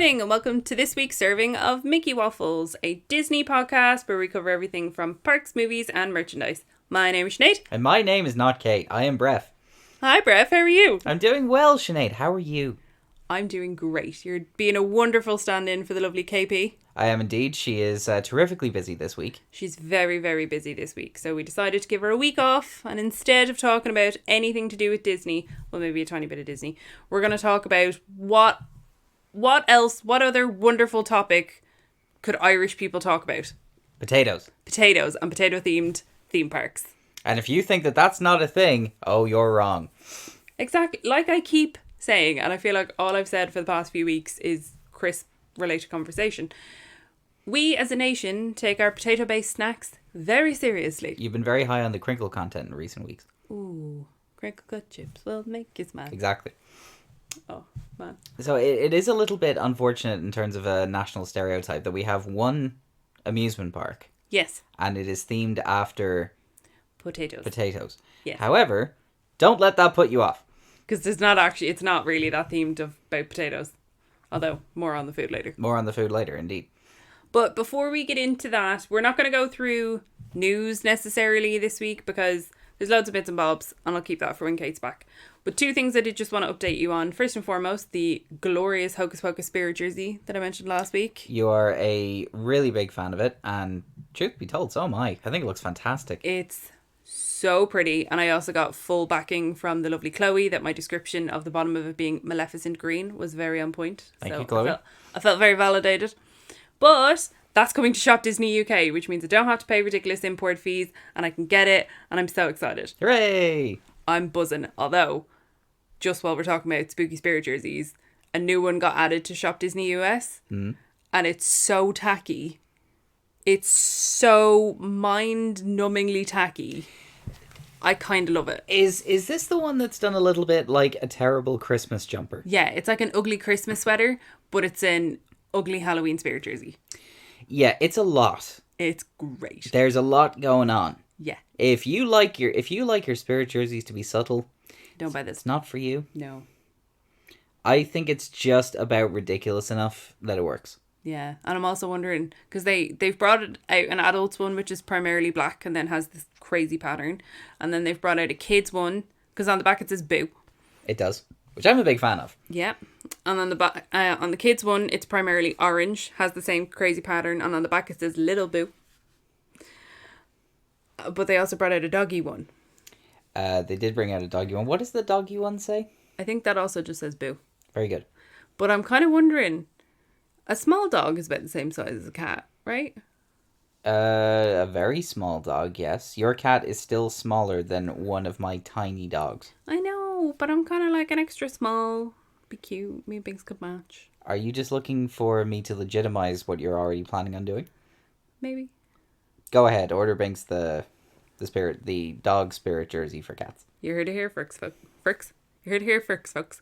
morning and welcome to this week's serving of Mickey Waffles, a Disney podcast where we cover everything from parks, movies and merchandise. My name is Sinead. And my name is not Kate. I am Breff. Hi Breff, how are you? I'm doing well, Sinead. How are you? I'm doing great. You're being a wonderful stand-in for the lovely KP. I am indeed. She is terrifically busy this week. She's very, very busy this week. So we decided to give her a week off. And instead of talking about anything to do with Disney, well, maybe a tiny bit of Disney, we're going to talk about what other wonderful topic could Irish people talk about? Potatoes. Potatoes and potato-themed theme parks. And if you think that that's not a thing, oh, you're wrong. Exactly. Like I keep saying, and I feel like all I've said for the past few weeks is crisp-related conversation. We, as a nation, take our potato-based snacks very seriously. You've been very high on the crinkle content in recent weeks. Ooh, crinkle cut chips will make you smile. Exactly. Oh, man. So it is a little bit unfortunate in terms of a national stereotype that we have one amusement park. Yes. And it is themed after... Potatoes. Yes. However, don't let that put you off. Because it's not really that themed about potatoes. Although, more on the food later. More on the food later, indeed. But before we get into that, we're not going to go through news necessarily this week because there's loads of bits and bobs, and I'll keep that for when Kate's back. But two things I did just want to update you on. First and foremost, the glorious Hocus Pocus Spirit jersey that I mentioned last week. You are a really big fan of it, and truth be told, so am I. I think it looks fantastic. It's so pretty, and I also got full backing from the lovely Chloe that my description of the bottom of it being Maleficent green was very on point. Thank you, Chloe. I felt very validated. But that's coming to Shop Disney UK, which means I don't have to pay ridiculous import fees, and I can get it, and I'm so excited. Hooray! I'm buzzing. Although, just while we're talking about Spooky Spirit jerseys, a new one got added to Shop Disney US, and it's so tacky. It's so mind-numbingly tacky. I kind of love it. Is this the one that's done a little bit like a terrible Christmas jumper? Yeah, it's like an ugly Christmas sweater, but it's an ugly Halloween Spirit jersey. Yeah, it's a lot. It's great. There's a lot going on. Yeah. If you like your Spirit jerseys to be subtle, don't buy this. It's not for you. No. I think it's just about ridiculous enough that it works. Yeah, and I'm also wondering, because they've brought out an adults one, which is primarily black and then has this crazy pattern. And then they've brought out a kids one, because on the back it says Boo. It does, which I'm a big fan of. Yeah. And on the kids one, it's primarily orange, has the same crazy pattern. And on the back it says Little Boo. But they also brought out a doggy one. They did bring out a doggy one. What does the doggy one say? I think that also just says Boo. Very good. But I'm kind of wondering... A small dog is about the same size as a cat, right? A very small dog, yes. Your cat is still smaller than one of my tiny dogs. I know, but I'm kind of like an extra small. Be cute. Me and Binks could match. Are you just looking for me to legitimize what you're already planning on doing? Maybe. Go ahead. Order Binks the dog spirit jersey for cats. You heard it here, Fricks. You heard it here, Fricks, folks.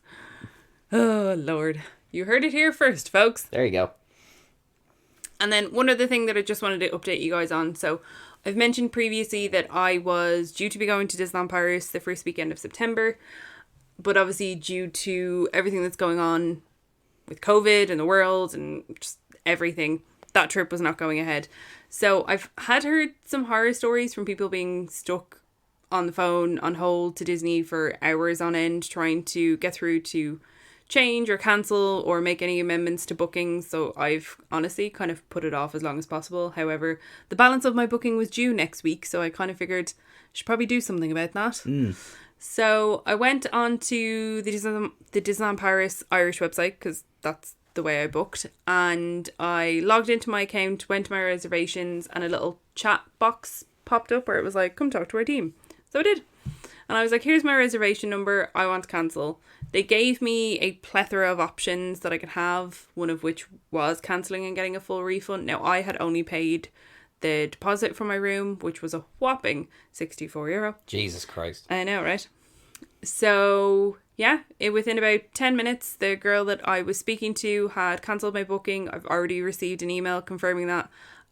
Oh, Lord. You heard it here first, folks. There you go. And then one other thing that I just wanted to update you guys on. So I've mentioned previously that I was due to be going to Disneyland Paris the first weekend of September. But obviously due to everything that's going on with COVID and the world and just everything, that trip was not going ahead. So I've had heard some horror stories from people being stuck on the phone on hold to Disney for hours on end trying to get through to change or cancel or make any amendments to bookings. So I've honestly kind of put it off as long as possible. However, the balance of my booking was due next week, so I kind of figured I should probably do something about that. So I went on to the Disneyland Paris Irish website because that's the way I booked, and I logged into my account, went to my reservations, and a little chat box popped up where it was like, come talk to our team. So I did. And I was like, here's my reservation number. I want to cancel. They gave me a plethora of options that I could have, one of which was cancelling and getting a full refund. Now, I had only paid the deposit for my room, which was a whopping €64. Jesus Christ. I know, right? So, yeah, within about 10 minutes, the girl that I was speaking to had cancelled my booking. I've already received an email confirming that.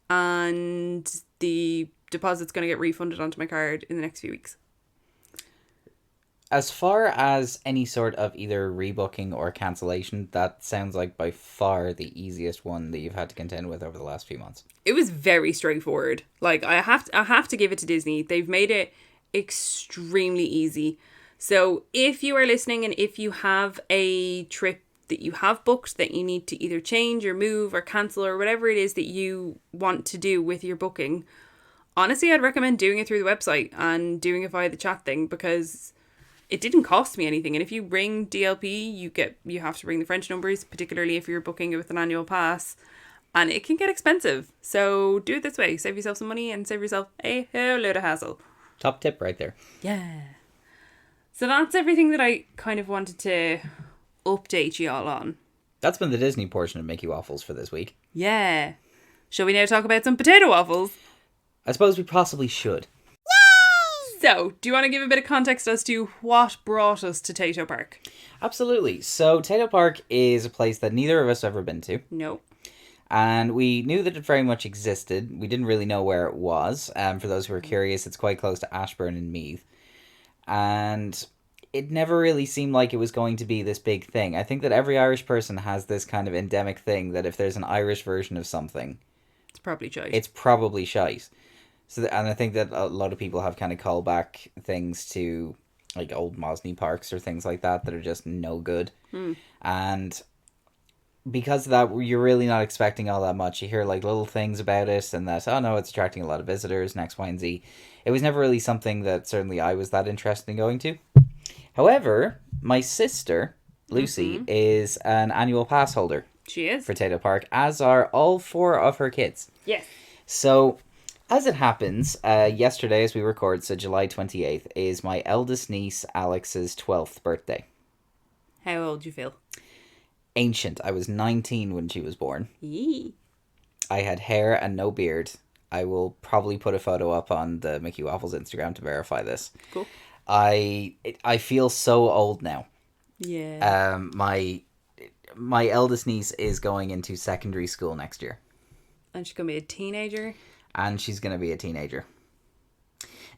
And the deposit's going to get refunded onto my card in the next few weeks. as far as any sort of either rebooking or cancellation, that sounds like by far the easiest one that you've had to contend with over the last few months. It was very straightforward. Like, I have to give it to Disney. They've made it extremely easy. So if you are listening and if you have a trip that you have booked that you need to either change or move or cancel or whatever it is that you want to do with your booking, honestly, I'd recommend doing it through the website and doing it via the chat thing, because it didn't cost me anything. And if you ring DLP, you have to ring the French numbers, particularly if you're booking it with an annual pass, and it can get expensive. So do it this way. Save yourself some money and save yourself a whole load of hassle. Top tip right there. Yeah. So that's everything that I kind of wanted to update you all on. That's been the Disney portion of Mickey Waffles for this week. Yeah. Shall we now talk about some potato waffles? I suppose we possibly should. Yay! So, do you want to give a bit of context as to what brought us to Tayto Park? Absolutely. So, Tayto Park is a place that neither of us have ever been to. No. And we knew that it very much existed. We didn't really know where it was. For those who are curious, it's quite close to Ashburn and Meath. And it never really seemed like it was going to be this big thing. I think that every Irish person has this kind of endemic thing that if there's an Irish version of something, it's probably shite. It's probably shite. So, and I think that a lot of people have kind of called back things to like old Mosney parks or things like that are just no good. And because of that, you're really not expecting all that much. You hear like little things about it and that, oh no, it's attracting a lot of visitors and X, Y, and Z. It was never really something that certainly I was that interested in going to. However, my sister, Lucy, is an annual pass holder. She is. For Tayto Park, as are all 4 of her kids. Yes. So, as it happens, yesterday as we record, so July 28th, is my eldest niece, Alex's 12th birthday. How old do you feel? Ancient. I was 19 when she was born. Yee. I had hair and no beard. I will probably put a photo up on the Mickey Waffles Instagram to verify this. Cool. I feel so old now. Yeah. My eldest niece is going into secondary school next year. And she's going to be a teenager. And she's going to be a teenager.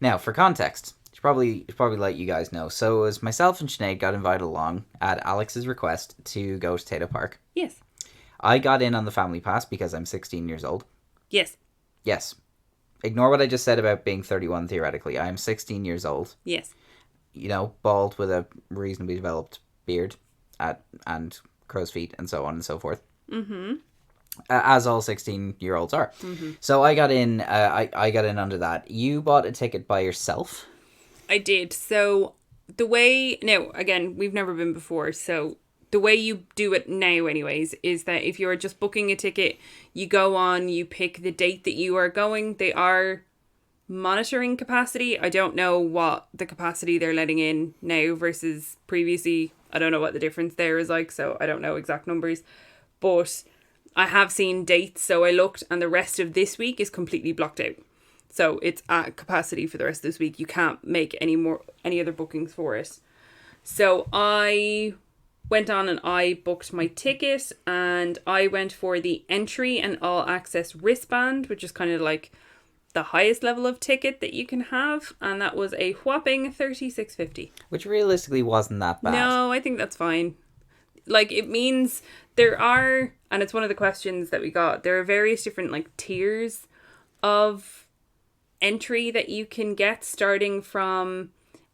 Now, for context, should probably let you guys know. So, as myself and Sinead got invited along at Alex's request to go to Tayto Park. Yes. I got in on the family pass because I'm 16 years old. Yes. Yes. Ignore what I just said about being 31 theoretically. I am 16 years old. Yes. You know, bald with a reasonably developed beard and crow's feet and so on and so forth. Mm-hmm. As all 16-year-olds are. Mm-hmm. So I got in. I got in under that. You bought a ticket by yourself. I did. So the way now, again, we've never been before. So the way you do it now, anyways, is that if you're just booking a ticket, you go on, you pick the date that you are going. They are monitoring capacity. I don't know what the capacity they're letting in now versus previously. I don't know what the difference there is like, so I don't know exact numbers. But I have seen dates, so I looked, and the rest of this week is completely blocked out. So it's at capacity for the rest of this week. You can't make any other bookings for it. So I went on and I booked my ticket, and I went for the entry and all access wristband, which is kind of like the highest level of ticket that you can have, and that was a whopping $36.50. Which realistically wasn't that bad. No, I think that's fine. Like, it means there are, and it's one of the questions that we got, there are various different like tiers of entry that you can get, starting from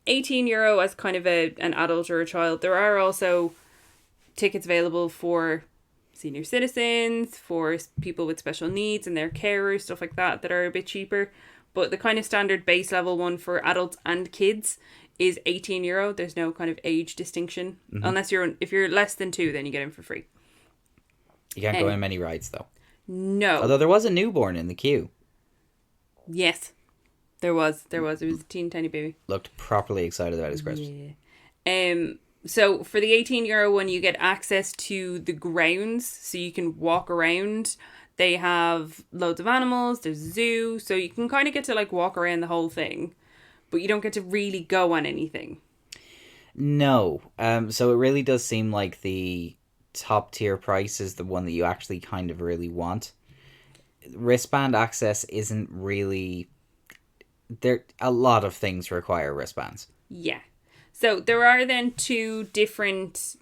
€18 as kind of an adult or a child. There are also tickets available for senior citizens, for people with special needs and their carers, stuff like that are a bit cheaper. But the kind of standard base level one for adults and kids is €18. There's no kind of age distinction. Mm-hmm. Unless if you're less than 2, then you get in for free. You can't go in many rides though. No. Although there was a newborn in the queue. Yes. There was. It was a teeny tiny baby. Looked properly excited about his Christmas. Yeah. So for the €18 one, you get access to the grounds, so you can walk around. They have loads of animals. There's a zoo, so you can kind of get to like walk around the whole thing, but you don't get to really go on anything. No. So it really does seem like the top tier price is the one that you actually kind of really want. Wristband access isn't really... A lot of things require wristbands. Yeah. So there are then 2 different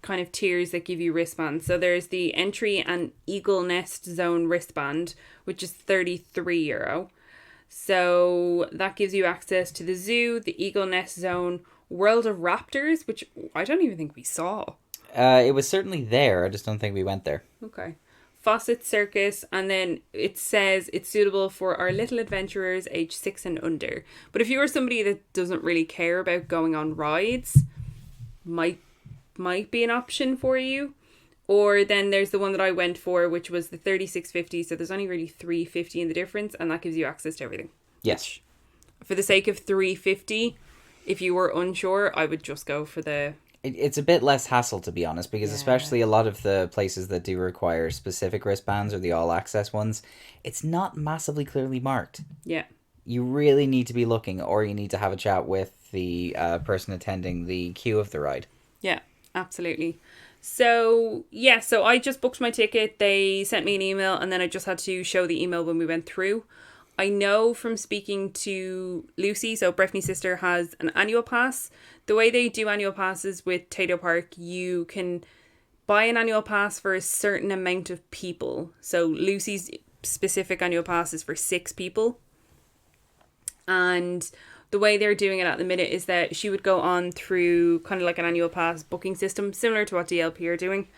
kind of tiers that give you wristbands. So there's the entry and Eagle Nest Zone wristband, which is €33. So that gives you access to the zoo, the Eagle Nest Zone, World of Raptors, which I don't even think we saw. It was certainly there. I just don't think we went there. Okay. Fawcett Circus, and then it says it's suitable for our little adventurers aged 6 and under. But if you are somebody that doesn't really care about going on rides, might be an option for you. Or then there's the one that I went for, which was the 3650. So there's only really 350 in the difference, and that gives you access to everything. Yes. For the sake of 350, if you were unsure, I would just go for the... It's a bit less hassle, to be honest, because especially a lot of the places that do require specific wristbands or the all-access ones, it's not massively clearly marked. Yeah. You really need to be looking, or you need to have a chat with the person attending the queue of the ride. Yeah, absolutely. So, yeah, so I just booked my ticket. They sent me an email, and then I just had to show the email when we went through. I know from speaking to Lucy, so Breffni's sister has an annual pass. The way they do annual passes with Tayto Park, you can buy an annual pass for a certain amount of people. So Lucy's specific annual pass is for 6 people. And the way they're doing it at the minute is that she would go on through kind of like an annual pass booking system, similar to what DLP are doing.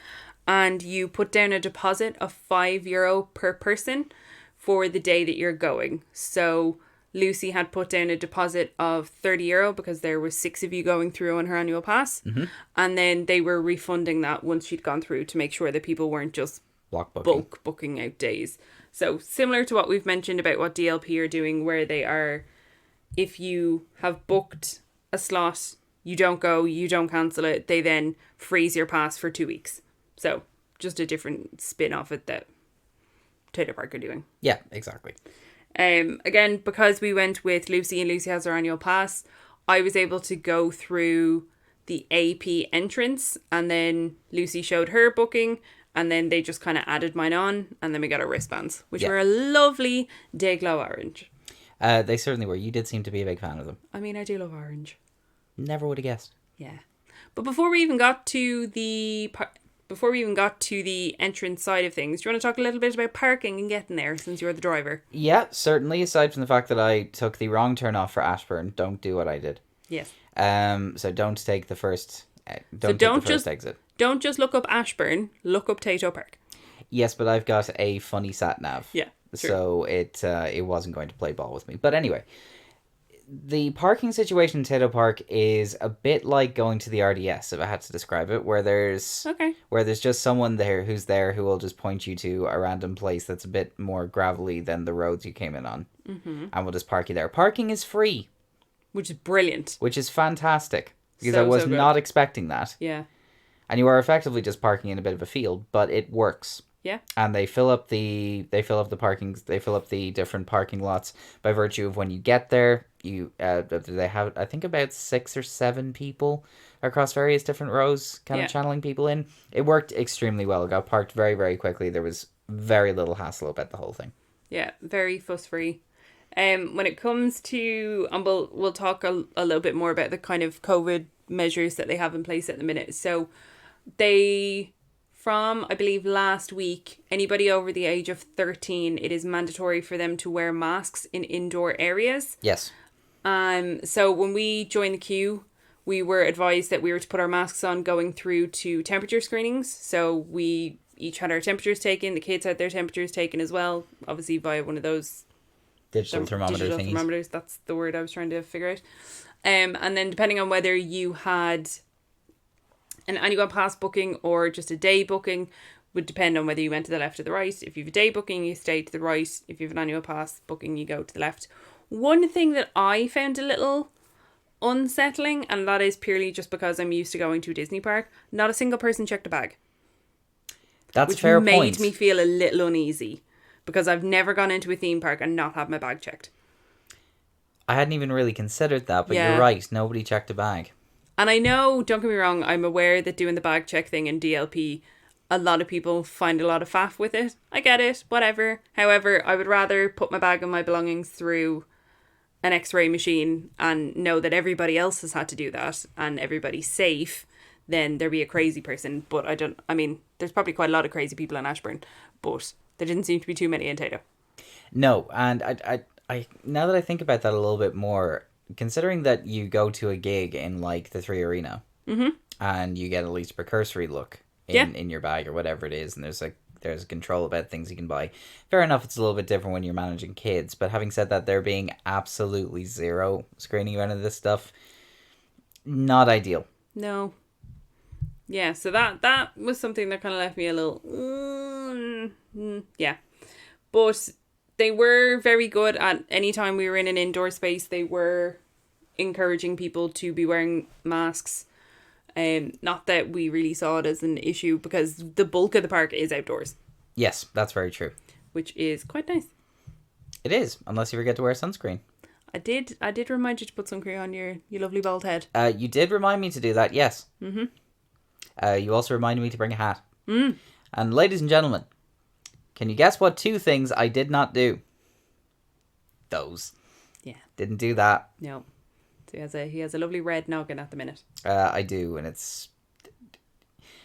And you put down a deposit of €5 per person for the day that you're going. So Lucy had put down a deposit of €30 because there was 6 of you going through on her annual pass. Mm-hmm. And then they were refunding that once she'd gone through to make sure that people weren't just bulk booking out days. So similar to what we've mentioned about what DLP are doing, where they are, if you have booked a slot, you don't go, you don't cancel it, they then freeze your pass for 2 weeks. So just a different spin off it that Tater Park are doing. Yeah, exactly. Again, because we went with Lucy and Lucy has her annual pass, I was able to go through the AP entrance, and then Lucy showed her booking, and then they just kind of added mine on, and then we got our wristbands, which were a lovely day glow orange. They certainly were. You did seem to be a big fan of them. I mean, I do love orange. Never would have guessed. Yeah. But before we even got to the entrance side of things, do you want to talk a little bit about parking and getting there, since you're the driver? Yeah, certainly. Aside from the fact that I took the wrong turn off for Ashburn, don't do what I did. Yes. So don't take the first. Don't take the first exit. Don't just look up Ashburn. Look up Tayto Park. Yes, but I've got a funny sat nav. Yeah. True. So it wasn't going to play ball with me. But anyway, the parking situation in Tayto Park is a bit like going to the RDS, if I had to describe it, where there's just someone there who will just point you to a random place that's a bit more gravelly than the roads you came in on, and will just park you there. Parking is free, which is brilliant, which is fantastic, because I was not expecting that. Yeah, and you are effectively just parking in a bit of a field, but it works. Yeah. And they fill up the different parking lots by virtue of when you get there. They have, I think, about 6 or 7 people across various different rows kind of channeling people in. It worked extremely well. It got parked very, very quickly. There was very little hassle about the whole thing. Yeah, very fuss free. When it comes to, and we'll talk a little bit more about the kind of COVID measures that they have in place at the minute. So from, I believe, last week, anybody over the age of 13, it is mandatory for them to wear masks in indoor areas. Yes. So when we joined the queue, we were advised that we were to put our masks on going through to temperature screenings. So we each had our temperatures taken. The kids had their temperatures taken as well, obviously via one of those digital thermometers. That's the word I was trying to figure out. And then depending on whether you had an annual pass booking or just a day booking, would depend on whether you went to the left or the right. If you have a day booking, you stay to the right. If you have an annual pass booking, you go to the left. One thing that I found a little unsettling, and that is purely just because I'm used to going to a Disney park, not a single person checked a bag. That's a fair point. Which made me feel a little uneasy, because I've never gone into a theme park and not had my bag checked. I hadn't even really considered that, but you're right. Nobody checked a bag. And I know, don't get me wrong, I'm aware that doing the bag check thing in DLP, a lot of people find a lot of faff with it. I get it, whatever. However, I would rather put my bag and my belongings through an x-ray machine and know that everybody else has had to do that and everybody's safe, then there'd be a crazy person. But there's probably quite a lot of crazy people in Ashburn, but there didn't seem to be too many in Tayto. No, and I now that I think about that a little bit more, considering that you go to a gig in like the 3 Arena, and you get at least a precursory look in your bag or whatever it is, and there's control about things you can buy. Fair enough, it's a little bit different when you're managing kids, but having said that, there being absolutely zero screening of any of this stuff, not ideal. No. Yeah, so that was something that kind of left me a little... yeah. But they were very good at any time we were in an indoor space. They were encouraging people to be wearing masks. Not that we really saw it as an issue because the bulk of the park is outdoors. Yes, that's very true. Which is quite nice. It is, unless you forget to wear sunscreen. I did remind you to put sunscreen on your lovely bald head. You did remind me to do that, yes. You also reminded me to bring a hat. And ladies and gentlemen, can you guess what 2 things I did not do? Those. Yeah. Didn't do that. No. So he has a lovely red noggin at the minute. I do, and it's...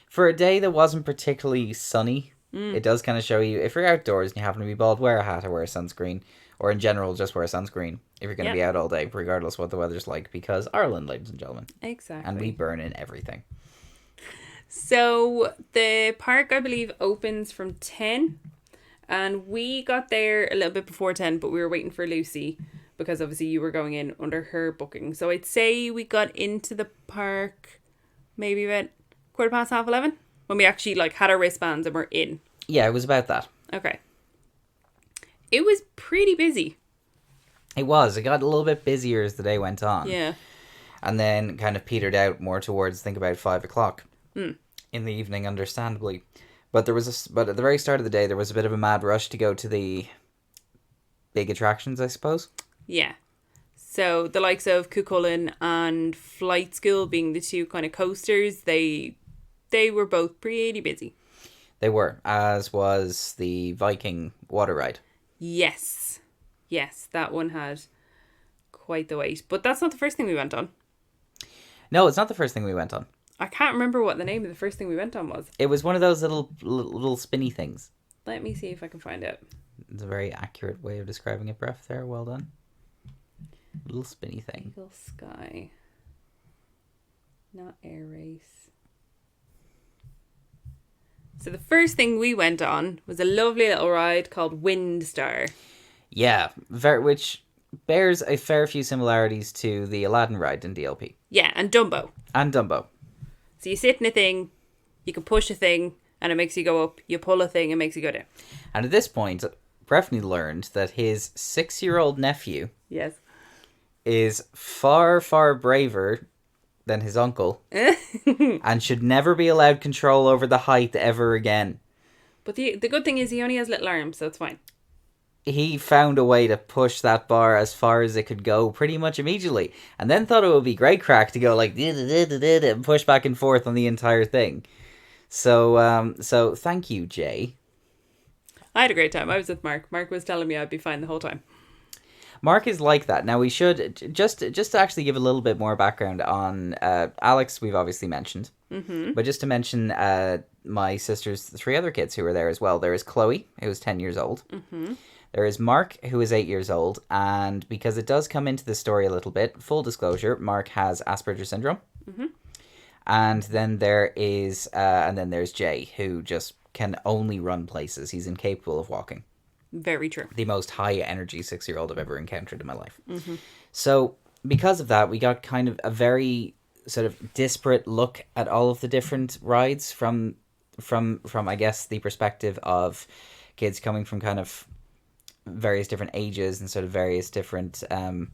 For a day that wasn't particularly sunny, it does kind of show you, if you're outdoors and you happen to be bald, wear a hat or wear sunscreen. Or in general, just wear sunscreen if you're going to be out all day, regardless of what the weather's like. Because Ireland, ladies and gentlemen. Exactly. And we burn in everything. So the park, I believe, opens from 10. And we got there a little bit before 10, but we were waiting for Lucy. Because obviously you were going in under her booking. So I'd say we got into the park maybe about 11:15. When we actually had our wristbands and we're in. Yeah, it was about that. Okay. It was pretty busy. It was. It got a little bit busier as the day went on. Yeah. And then kind of petered out more towards, think about 5 o'clock in the evening, understandably. But but at the very start of the day, there was a bit of a mad rush to go to the big attractions, I suppose. Yeah. So the likes of Cuchulainn and Flight School being the 2 kind of coasters, they were both pretty busy. They were, as was the Viking water ride. Yes, that one had quite the wait. But that's not the first thing we went on. No, it's not the first thing we went on. I can't remember what the name of the first thing we went on was. It was one of those little spinny things. Let me see if I can find it. It's a very accurate way of describing it, Breff, there. Well done. Little spinny thing. Eagle Sky. Not Air Race. So the first thing we went on was a lovely little ride called Windstar. Yeah, which bears a fair few similarities to the Aladdin ride in DLP. Yeah, and Dumbo. So you sit in a thing, you can push a thing, and it makes you go up. You pull a thing, it makes you go down. And at this point, Breffni learned that his 6-year-old nephew is far, far braver than his uncle and should never be allowed control over the height ever again. But the good thing is he only has little arms, so it's fine. He found a way to push that bar as far as it could go pretty much immediately, and then thought it would be great crack to go like and push back and forth on the entire thing. So thank you, Jay. I had a great time. I was with Mark. Mark was telling me I'd be fine the whole time. Mark is like that. Now we should just to actually give a little bit more background on Alex. We've obviously mentioned, but just to mention my sister's 3 other kids who were there as well. There is Chloe, who is 10 years old. There is Mark, who is 8 years old, and because it does come into the story a little bit, full disclosure, Mark has Asperger's syndrome. And then there's Jay, who just can only run places. He's incapable of walking. Very true. The most high energy 6-year-old I've ever encountered in my life. So because of that, we got kind of a very sort of disparate look at all of the different rides from I guess the perspective of kids coming from kind of various different ages and sort of various different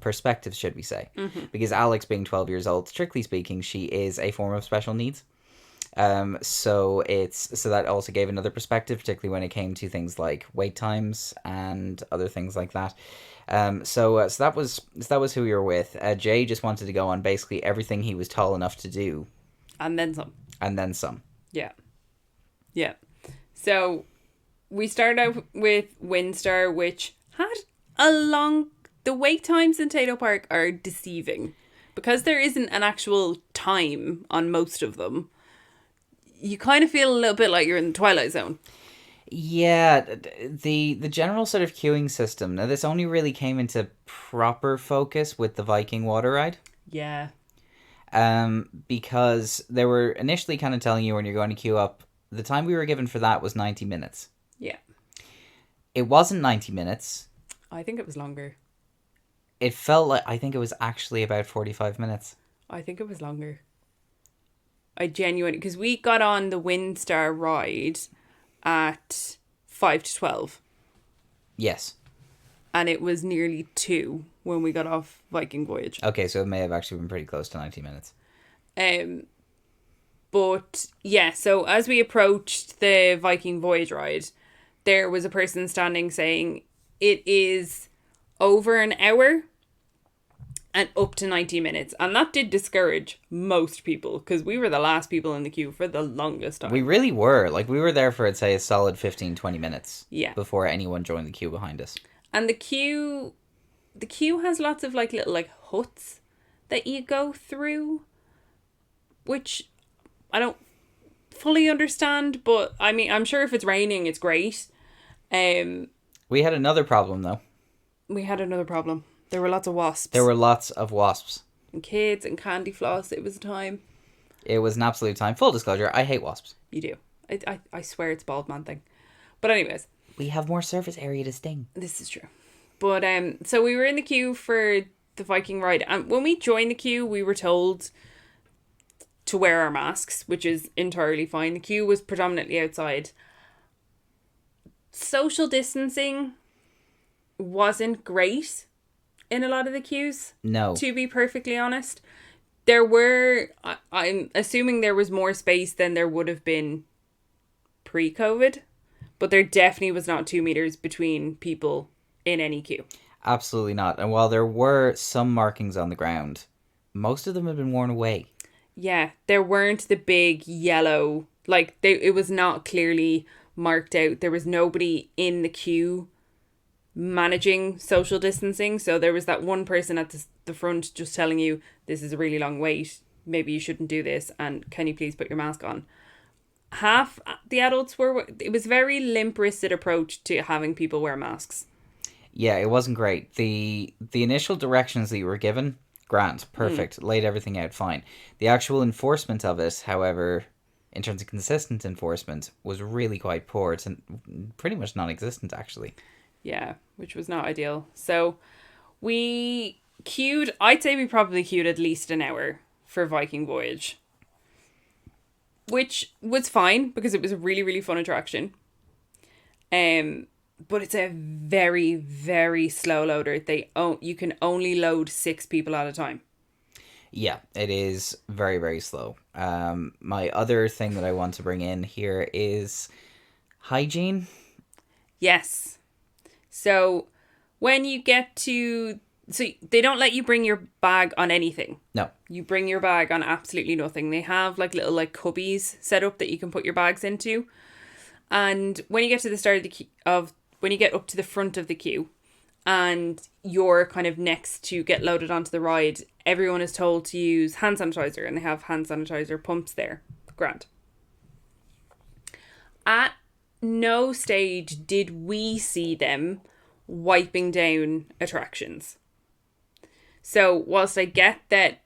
perspectives, should we say. Because Alex, being 12 years old, strictly speaking, she is a form of special needs. So that also gave another perspective, particularly when it came to things like wait times and other things like that. So that was who we were with. Jay just wanted to go on basically everything he was tall enough to do, and then some. Yeah. So we started out with Windstar, which had a long the wait times in Tayto Park are deceiving. Because there isn't an actual time on most of them, you kind of feel a little bit like you're in the Twilight Zone. Yeah, the general sort of queuing system. Now, this only really came into proper focus with the Viking water ride. Yeah. Because they were initially kind of telling you when you're going to queue up, the time we were given for that was 90 minutes. Yeah. It wasn't 90 minutes. I think it was longer. It felt like, I think it was actually about 45 minutes. I think it was longer. I genuinely, because we got on the Windstar ride at 5 to 12. Yes. And it was nearly 2 when we got off Viking Voyage. Okay, so it may have actually been pretty close to 90 minutes. But yeah, so as we approached the Viking Voyage ride, there was a person standing saying it is over an hour and up to 90 minutes. And that did discourage most people because we were the last people in the queue for the longest time. We really were. Like, we were there for, I'd say, a solid 15, 20 minutes. Yeah. Before anyone joined the queue behind us. And the queue has lots of like little like huts that you go through, which I don't fully understand, but I mean, I'm sure if it's raining, it's great. We had another problem, though. We had another problem. There were lots of wasps. There were lots of wasps. And kids and candy floss. It was a time. It was an absolute time. Full disclosure, I hate wasps. You do. I swear it's a bald man thing. But anyways. We have more surface area to sting. This is true. But so we were in the queue for the Viking ride. And when we joined the queue, we were told to wear our masks, which is entirely fine. The queue was predominantly outside. Social distancing wasn't great in a lot of the queues. No. To be perfectly honest. There were, I'm assuming there was more space than there would have been pre-COVID. But there definitely was not 2 meters between people in any queue. Absolutely not. And while there were some markings on the ground, most of them had been worn away. Yeah, there weren't the big yellow, like it was not clearly marked out. There was nobody in the queue managing social distancing. So there was that one person at the front just telling you, this is a really long wait. Maybe you shouldn't do this. And can you please put your mask on? Half the adults were, it was very limp-wristed approach to having people wear masks. Yeah, it wasn't great. The initial directions that you were given, grand, perfect, laid everything out fine. The actual enforcement of it, however, in terms of consistent enforcement, was really quite poor. It's pretty much non-existent, actually. Yeah, which was not ideal. So we queued, I'd say we probably queued at least an hour for Viking Voyage. Which was fine because it was a really, really fun attraction. But it's a very, very slow loader. You can only load 6 people at a time. Yeah, it is very, very slow. My other thing that I want to bring in here is hygiene. Yes. So when you get to... So they don't let you bring your bag on anything. No. You bring your bag on absolutely nothing. They have like little like cubbies set up that you can put your bags into. And when you get to the start of the queue, when you get up to the front of the queue and you're kind of next to get loaded onto the ride, everyone is told to use hand sanitizer and they have hand sanitizer pumps there. Grand. At no stage did we see them wiping down attractions. So whilst I get that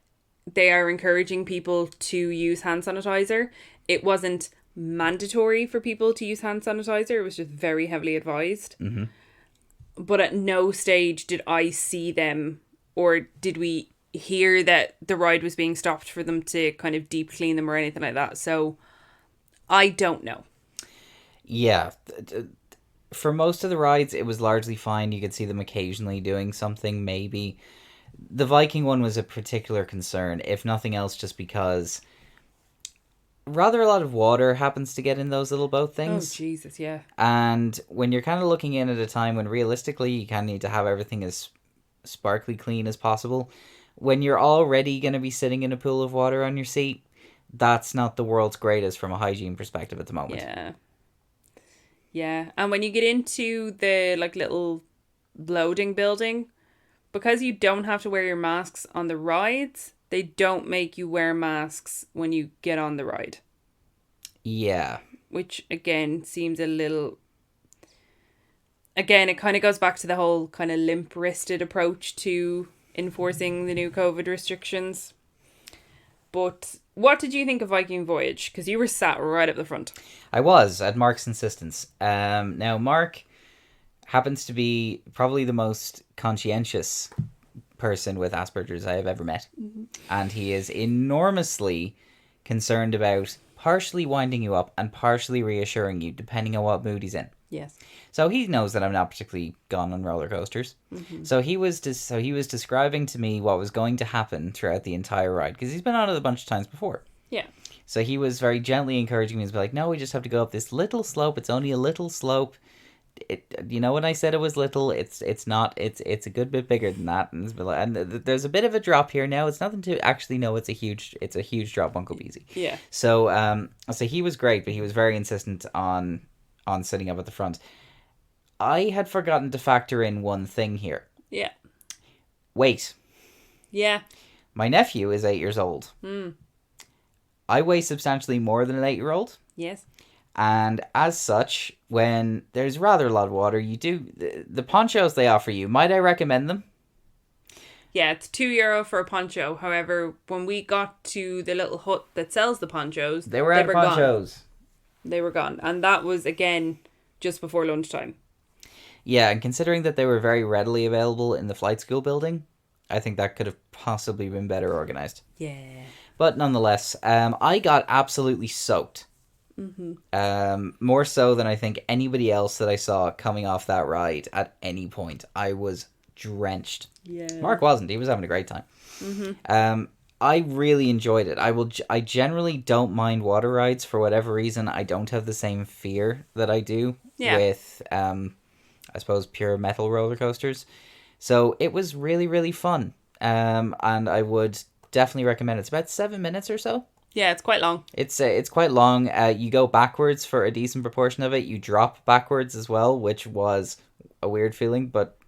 they are encouraging people to use hand sanitizer, it wasn't mandatory for people to use hand sanitizer. It was just very heavily advised. Mm-hmm. But at no stage did I see them, or did we hear that the ride was being stopped for them to kind of deep clean them or anything like that. So I don't know. Yeah. For most of the rides, it was largely fine. You could see them occasionally doing something, maybe. The Viking one was a particular concern, if nothing else, just because rather a lot of water happens to get in those little boat things. Oh, Jesus, yeah. And when you're kind of looking in at a time when realistically you kind of need to have everything as sparkly clean as possible, when you're already going to be sitting in a pool of water on your seat, that's not the world's greatest from a hygiene perspective at the moment. Yeah. Yeah. And when you get into the like little loading building, because you don't have to wear your masks on the rides, they don't make you wear masks when you get on the ride. Yeah. Which, again, seems a little... Again, it kind of goes back to the whole kind of limp-wristed approach to enforcing the new COVID restrictions. But what did you think of Viking Voyage? Because you were sat right up the front. I was, at Mark's insistence. Now, Mark happens to be probably the most conscientious person with Asperger's I have ever met. Mm-hmm. And he is enormously concerned about partially winding you up and partially reassuring you, depending on what mood he's in. Yes. So he knows that I'm not particularly gone on roller coasters. Mm-hmm. So he was describing to me what was going to happen throughout the entire ride, because he's been on it a bunch of times before. Yeah. So he was very gently encouraging me to be like, no, we just have to go up this little slope. It's only a little slope. You know, when I said it was little, it's not. It's a good bit bigger than that. And there's a bit of a drop here now. It's nothing to actually know. It's a huge drop. Won't go easy. Yeah. So he was great, but he was very insistent on sitting up at the front. I had forgotten to factor in one thing here. Yeah. Weight. Yeah. My nephew is 8 years old. I weigh substantially more than an 8-year-old. Yes. And as such, when there's rather a lot of water, the ponchos they offer you, might I recommend them? Yeah, it's €2 for a poncho. However, when we got to the little hut that sells the ponchos, they were out of ponchos. Gone. They were gone. And that was, again, just before lunchtime. Yeah, and considering that they were very readily available in the flight school building, I think that could have possibly been better organized. Yeah. But nonetheless, I got absolutely soaked. Mm-hmm. More so than I think anybody else that I saw coming off that ride at any point. I was drenched. Yeah. Mark wasn't. He was having a great time. Mm-hmm. I really enjoyed it. I generally don't mind water rides for whatever reason. I don't have the same fear that I do with I suppose pure metal roller coasters. So it was really, really fun. And I would definitely recommend it. It's about 7 minutes or so. Yeah, it's quite long. It's quite long. You go backwards for a decent proportion of it. You drop backwards as well, which was a weird feeling, but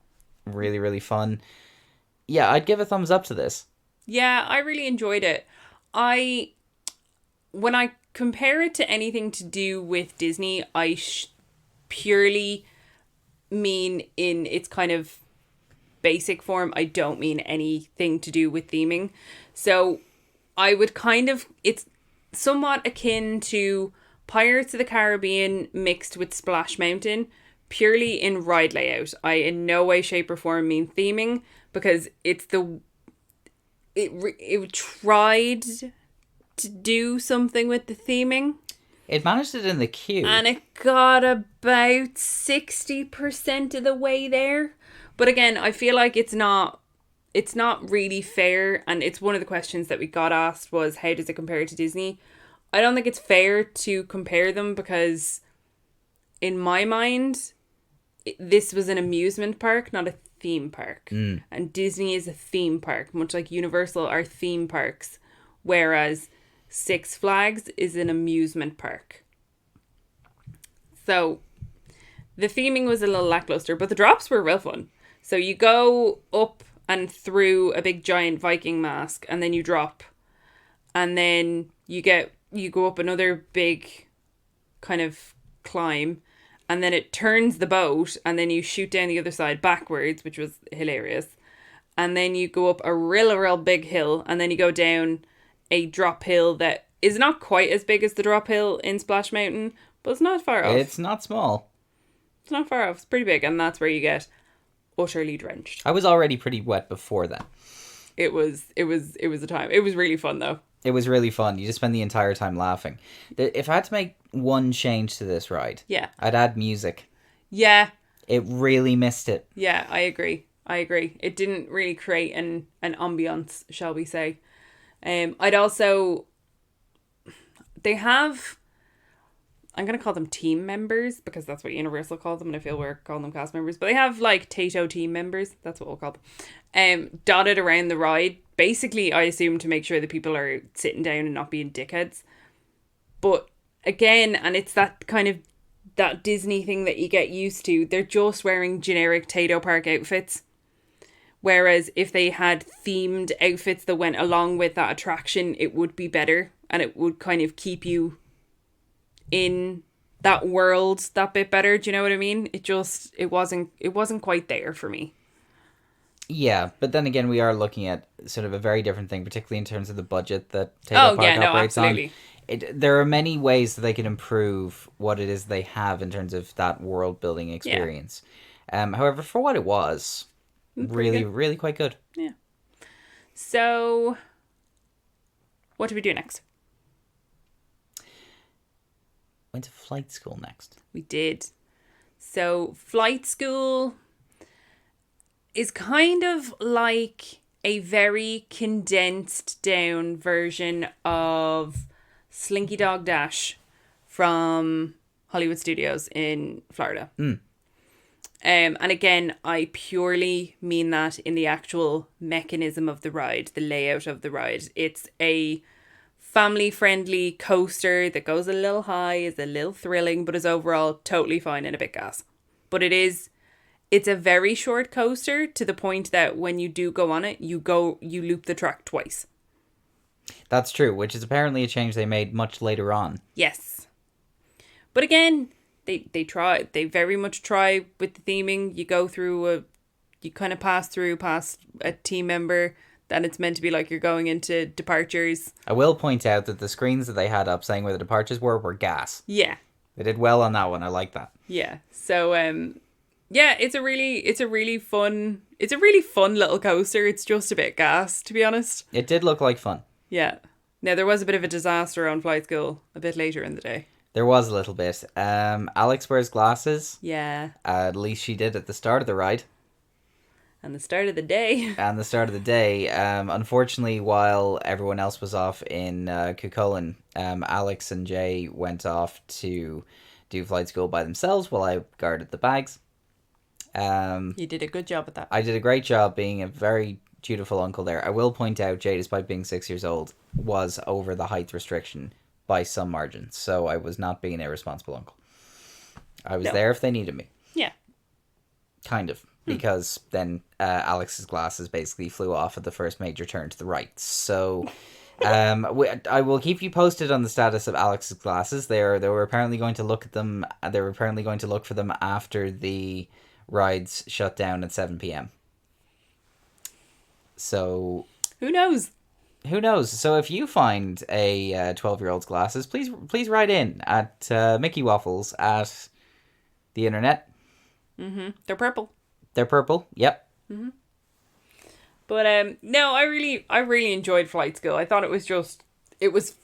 really, really fun. Yeah, I'd give a thumbs up to this. Yeah, I really enjoyed it. When I compare it to anything to do with Disney, I purely mean in its kind of basic form. I don't mean anything to do with theming. So I would it's somewhat akin to Pirates of the Caribbean mixed with Splash Mountain, purely in ride layout. I in no way, shape or form mean theming, because it tried to do something with the theming. It managed it in the queue. And it got about 60% of the way there. But again, I feel like it's not really fair. And it's one of the questions that we got asked was, how does it compare to Disney? I don't think it's fair to compare them, because in my mind, this was an amusement park, not a theme park. And Disney is a theme park, much like Universal are theme parks. Whereas Six Flags is an amusement park. So the theming was a little lackluster, but the drops were real fun. So you go up and through a big giant Viking mask, and then you drop, and then you go up another big kind of climb, and then it turns the boat, and then you shoot down the other side backwards, which was hilarious. And then you go up a real big hill, and then you go down a drop hill that is not quite as big as the drop hill in Splash Mountain, but it's not far off. It's not small. It's not far off. It's pretty big, and that's where you get utterly drenched. I was already pretty wet before that. It was a time. It was really fun though. It was really fun. You just spend the entire time laughing. If I had to make one change to this ride, I'd add music. Yeah. It really missed it. Yeah, I agree. It didn't really create an ambiance, shall we say. I'd also... They have... I'm going to call them team members, because that's what Universal calls them, and I feel we're calling them cast members. But they have, like, Tayto team members. That's what we'll call them. Dotted around the ride. Basically, I assume to make sure that people are sitting down and not being dickheads. But, again, and it's that kind of... that Disney thing that you get used to. They're just wearing generic Tayto Park outfits. Whereas if they had themed outfits that went along with that attraction, it would be better. And it would kind of keep you in that world that bit better. Do you know what I mean? It wasn't quite there for me. Yeah, but then again, we are looking at sort of a very different thing, particularly in terms of the budget that Tayto Park operates on. There are many ways that they can improve what it is they have in terms of that world building experience. Yeah. However, for what it was, really quite good. Yeah. So, what do we do next? Went to flight school next. We did. So, flight school is kind of like a very condensed down version of Slinky Dog Dash from Hollywood Studios in Florida. And again, I purely mean that in the actual mechanism of the ride, the layout of the ride. It's a family-friendly coaster that goes a little high, is a little thrilling, but is overall totally fine and a bit gas. But it's a very short coaster to the point that when you do go on it, you loop the track twice. That's true, which is apparently a change they made much later on. Yes. But again, they very much try with the theming. You go through you kind of past a team member, then it's meant to be like you're going into departures. I will point out that the screens that they had up saying where the departures were gas. Yeah. They did well on that one. I like that. Yeah. So yeah, it's a really fun little coaster. It's just a bit gas, to be honest. It did look like fun. Yeah. Now, there was a bit of a disaster on flight school a bit later in the day. There was a little bit. Alex wears glasses. Yeah. At least she did at the start of the ride. And the start of the day. Unfortunately, while everyone else was off in Cuchulainn, Alex and Jay went off to do flight school by themselves while I guarded the bags. You did a good job at that. I did a great job being a very dutiful uncle there. I will point out, Jay, despite being 6 years old, was over the height restriction by some margin. So I was not being an irresponsible uncle. I was there if they needed me. Yeah. Kind of. Because then Alex's glasses basically flew off at the first major turn to the right. So I will keep you posted on the status of Alex's glasses. They were apparently going to look at them. They were apparently going to look for them after the rides shut down at 7 p.m. So who knows? So if you find a 12-year-old's glasses, please write in at Mickey Waffles at the internet. They're purple. Yep. But no, I really enjoyed flight school. I thought it was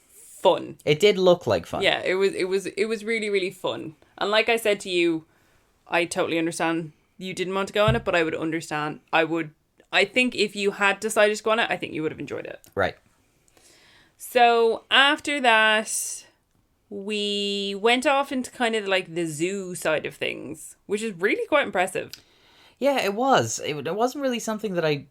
fun. It did look like fun. Yeah, it was really, really fun. And like I said to you, I totally understand you didn't want to go on it, but I would understand. I think if you had decided to go on it, I think you would have enjoyed it. Right. So after that, we went off into kind of like the zoo side of things, which is really quite impressive. Yeah, it was. It wasn't really something that I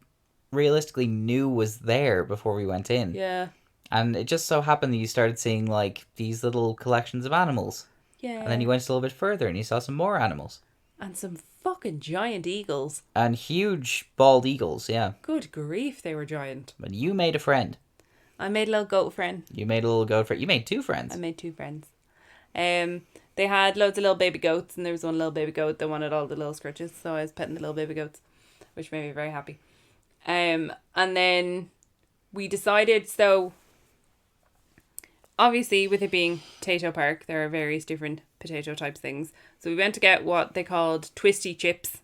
realistically knew was there before we went in. Yeah. And it just so happened that you started seeing like these little collections of animals. Yeah. And then you went a little bit further and you saw some more animals. And some fucking giant eagles. And huge bald eagles, yeah. Good grief, they were giant. But you made a friend. I made a little goat friend. You made a little goat friend. You made two friends. I made two friends. They had loads of little baby goats, and there was one little baby goat that wanted all the little scratches, so I was petting the little baby goats, which made me very happy. And then we decided, so obviously with it being Tayto Park, there are various different potato types things. So we went to get what they called twisty chips,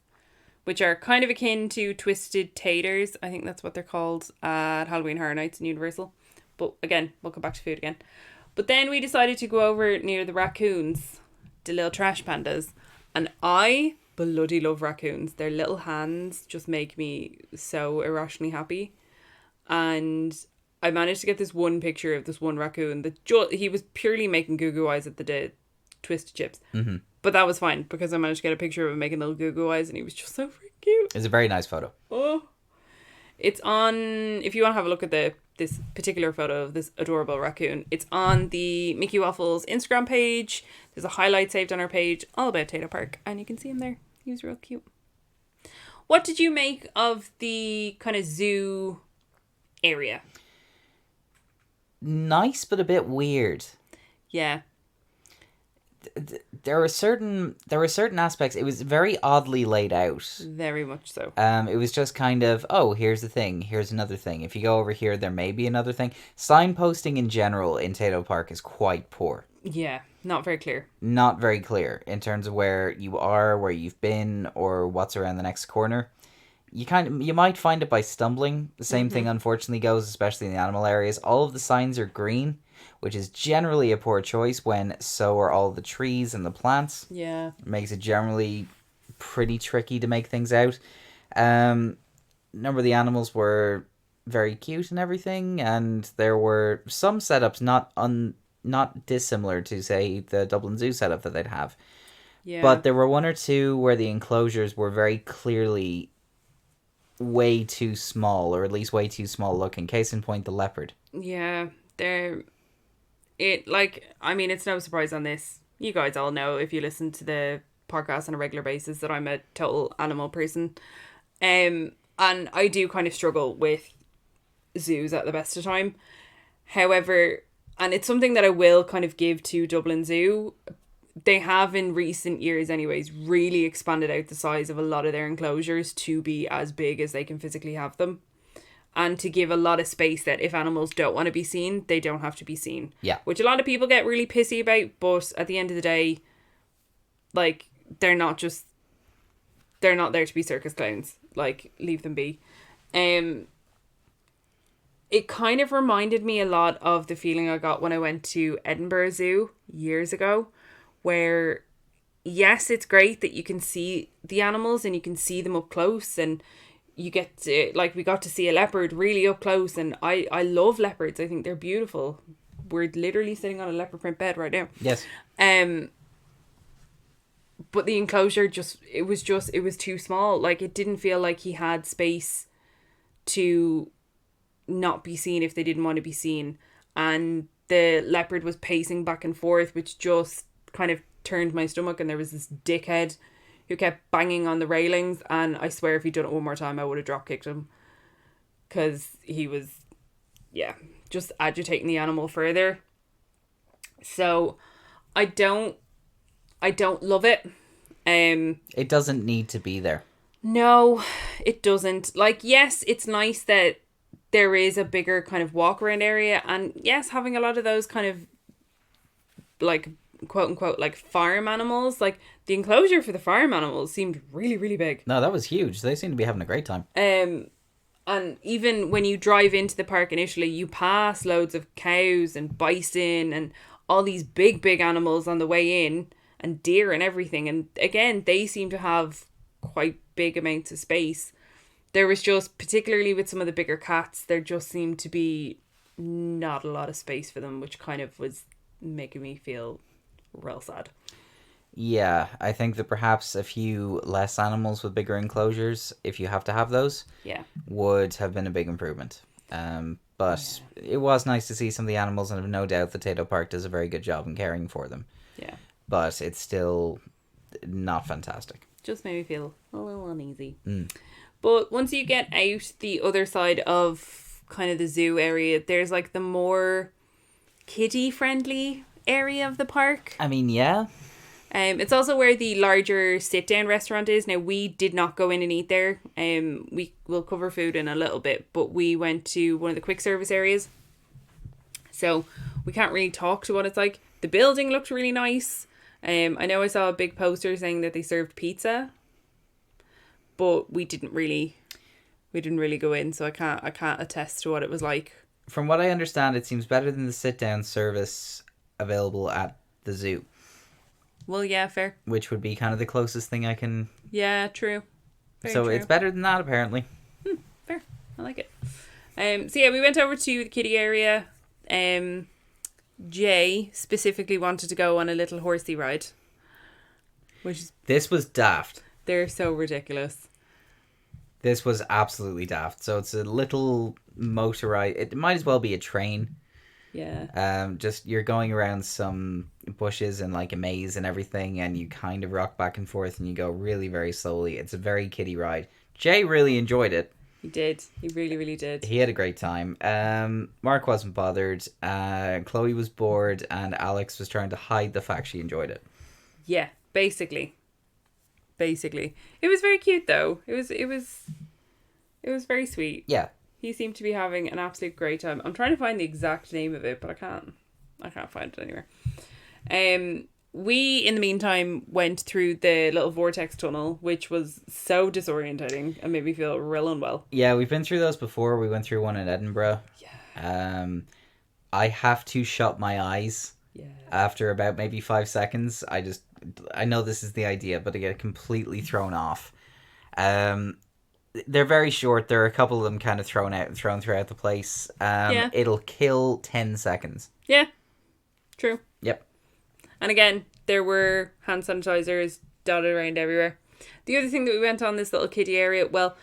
which are kind of akin to twisted taters. I think that's what they're called at Halloween Horror Nights in Universal. But again, we'll come back to food again. But then we decided to go over near the raccoons, the little trash pandas. And I bloody love raccoons. Their little hands just make me so irrationally happy. And I managed to get this one picture of this one raccoon that he was purely making goo-goo eyes at the twisted chips. Mm-hmm. But that was fine because I managed to get a picture of him making little goo-goo eyes and he was just so freaking cute. It's a very nice photo. Oh. It's on, if you want to have a look at this particular photo of this adorable raccoon, it's on the Mickey Waffles Instagram page. There's a highlight saved on our page all about Tayto Park and you can see him there. He was real cute. What did you make of the kind of zoo area? Nice, but a bit weird. Yeah. There were certain aspects. It was very oddly laid out. Very much so. It was just kind of, oh, here's the thing, here's another thing. If you go over here, there may be another thing. Signposting in general in Tayto Park is quite poor. Yeah, not very clear. Not very clear in terms of where you are, where you've been, or what's around the next corner. You might find it by stumbling. The same thing unfortunately goes, especially in the animal areas. All of the signs are green, which is generally a poor choice when so are all the trees and the plants. Yeah. It makes it generally pretty tricky to make things out. Number of the animals were very cute and everything, and there were some setups not dissimilar to, say, the Dublin Zoo setup that they'd have. Yeah. But there were one or two where the enclosures were very clearly way too small, or at least way too small looking. Case in point, the leopard. Yeah, it's no surprise on this. You guys all know, if you listen to the podcast on a regular basis, that I'm a total animal person. And I do kind of struggle with zoos at the best of time. However, and it's something that I will kind of give to Dublin Zoo, they have in recent years anyways really expanded out the size of a lot of their enclosures to be as big as they can physically have them, and to give a lot of space that if animals don't want to be seen, they don't have to be seen. Yeah. Which a lot of people get really pissy about, but at the end of the day, like, they're not there to be circus clowns. Like, leave them be. It kind of reminded me a lot of the feeling I got when I went to Edinburgh Zoo years ago, where, yes, it's great that you can see the animals and you can see them up close, and you get to, like, we got to see a leopard really up close, and I love leopards. I think they're beautiful. We're literally sitting on a leopard print bed right now. Yes. But the enclosure it was too small. Like, it didn't feel like he had space to not be seen if they didn't want to be seen. And the leopard was pacing back and forth, which just kind of turned my stomach, and there was this dickhead who kept banging on the railings, and I swear if he'd done it one more time I would have drop kicked him, because he was just agitating the animal further. So I don't love it. It doesn't need to be there. No, it doesn't. Like, yes, it's nice that there is a bigger kind of walk around area, and yes, having a lot of those kind of, like, quote unquote, like, farm animals, like the enclosure for the farm animals seemed really, really big. No, that was huge. They seem to be having a great time. And even when you drive into the park initially, you pass loads of cows and bison and all these big animals on the way in, and deer and everything, and again, they seem to have quite big amounts of space. There was just, particularly with some of the bigger cats, there just seemed to be not a lot of space for them, which kind of was making me feel real sad. Yeah, I think that perhaps a few less animals with bigger enclosures, if you have to have those, would have been a big improvement. But it was nice to see some of the animals, and I've no doubt that Tayto Park does a very good job in caring for them. Yeah. But it's still not fantastic. Just made me feel a little uneasy. But once you get out the other side of kind of the zoo area, there's like the more kiddie friendly area of the park. I mean, yeah. It's also where the larger sit down restaurant is. Now, we did not go in and eat there. We will cover food in a little bit, but we went to one of the quick service areas, so we can't really talk to what it's like. The building looked really nice. I know I saw a big poster saying that they served pizza, but we didn't really go in, so I can't attest to what it was like. From what I understand, it seems better than the sit-down service available at the zoo. Well, yeah, fair. Which would be kind of the closest thing I can... Yeah, true. Very true. It's better than that, apparently. Fair. I like it. So yeah, we went over to the kiddie area. Jay specifically wanted to go on a little horsey ride. This was daft. They're so ridiculous. This was absolutely daft. So it's a little motorized... It might as well be a train. Yeah. Just you're going around some bushes and like a maze and everything, and you kind of rock back and forth and you go really very slowly. It's a very kiddie ride. Jay really enjoyed it. He did. He really, really did. He had a great time. Mark wasn't bothered. Chloe was bored, and Alex was trying to hide the fact she enjoyed it. Yeah, basically. It was very cute though. It was very sweet. Yeah. He seemed to be having an absolute great time. I'm trying to find the exact name of it, but I can't find it anywhere. We, in the meantime, went through the little vortex tunnel, which was so disorientating and made me feel real unwell. Yeah, we've been through those before. We went through one in Edinburgh. Yeah. I have to shut my eyes. Yeah. After about maybe 5 seconds. I know this is the idea, but I get completely thrown off. They're very short. There are a couple of them kind of thrown throughout the place. It'll kill 10 seconds. Yeah. True. Yep. And again, there were hand sanitizers dotted around everywhere. The other thing that we went on this little kiddie area, well,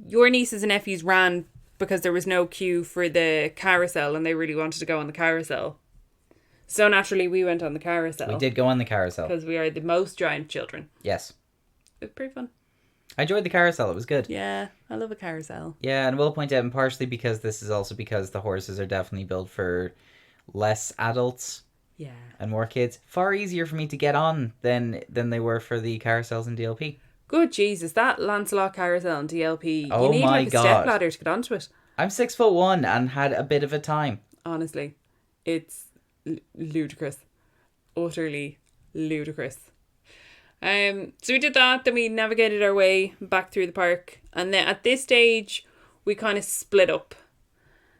your nieces and nephews ran because there was no queue for the carousel and they really wanted to go on the carousel. So naturally, we went on the carousel. We did go on the carousel. Because we are the most giant children. Yes. It was pretty fun. I enjoyed the carousel. It was good. Yeah, I love a carousel. Yeah, and we'll point out, and partially because this is also because the horses are definitely built for less adults. Yeah. And more kids. Far easier for me to get on than they were for the carousels in DLP. Good Jesus, that Lancelot carousel in DLP. Oh, you need my like a God. step ladder to get onto it. I'm 6'1" and had a bit of a time. Honestly, it's ludicrous. Utterly ludicrous. So we did that, then we navigated our way back through the park, and then at this stage we kind of split up.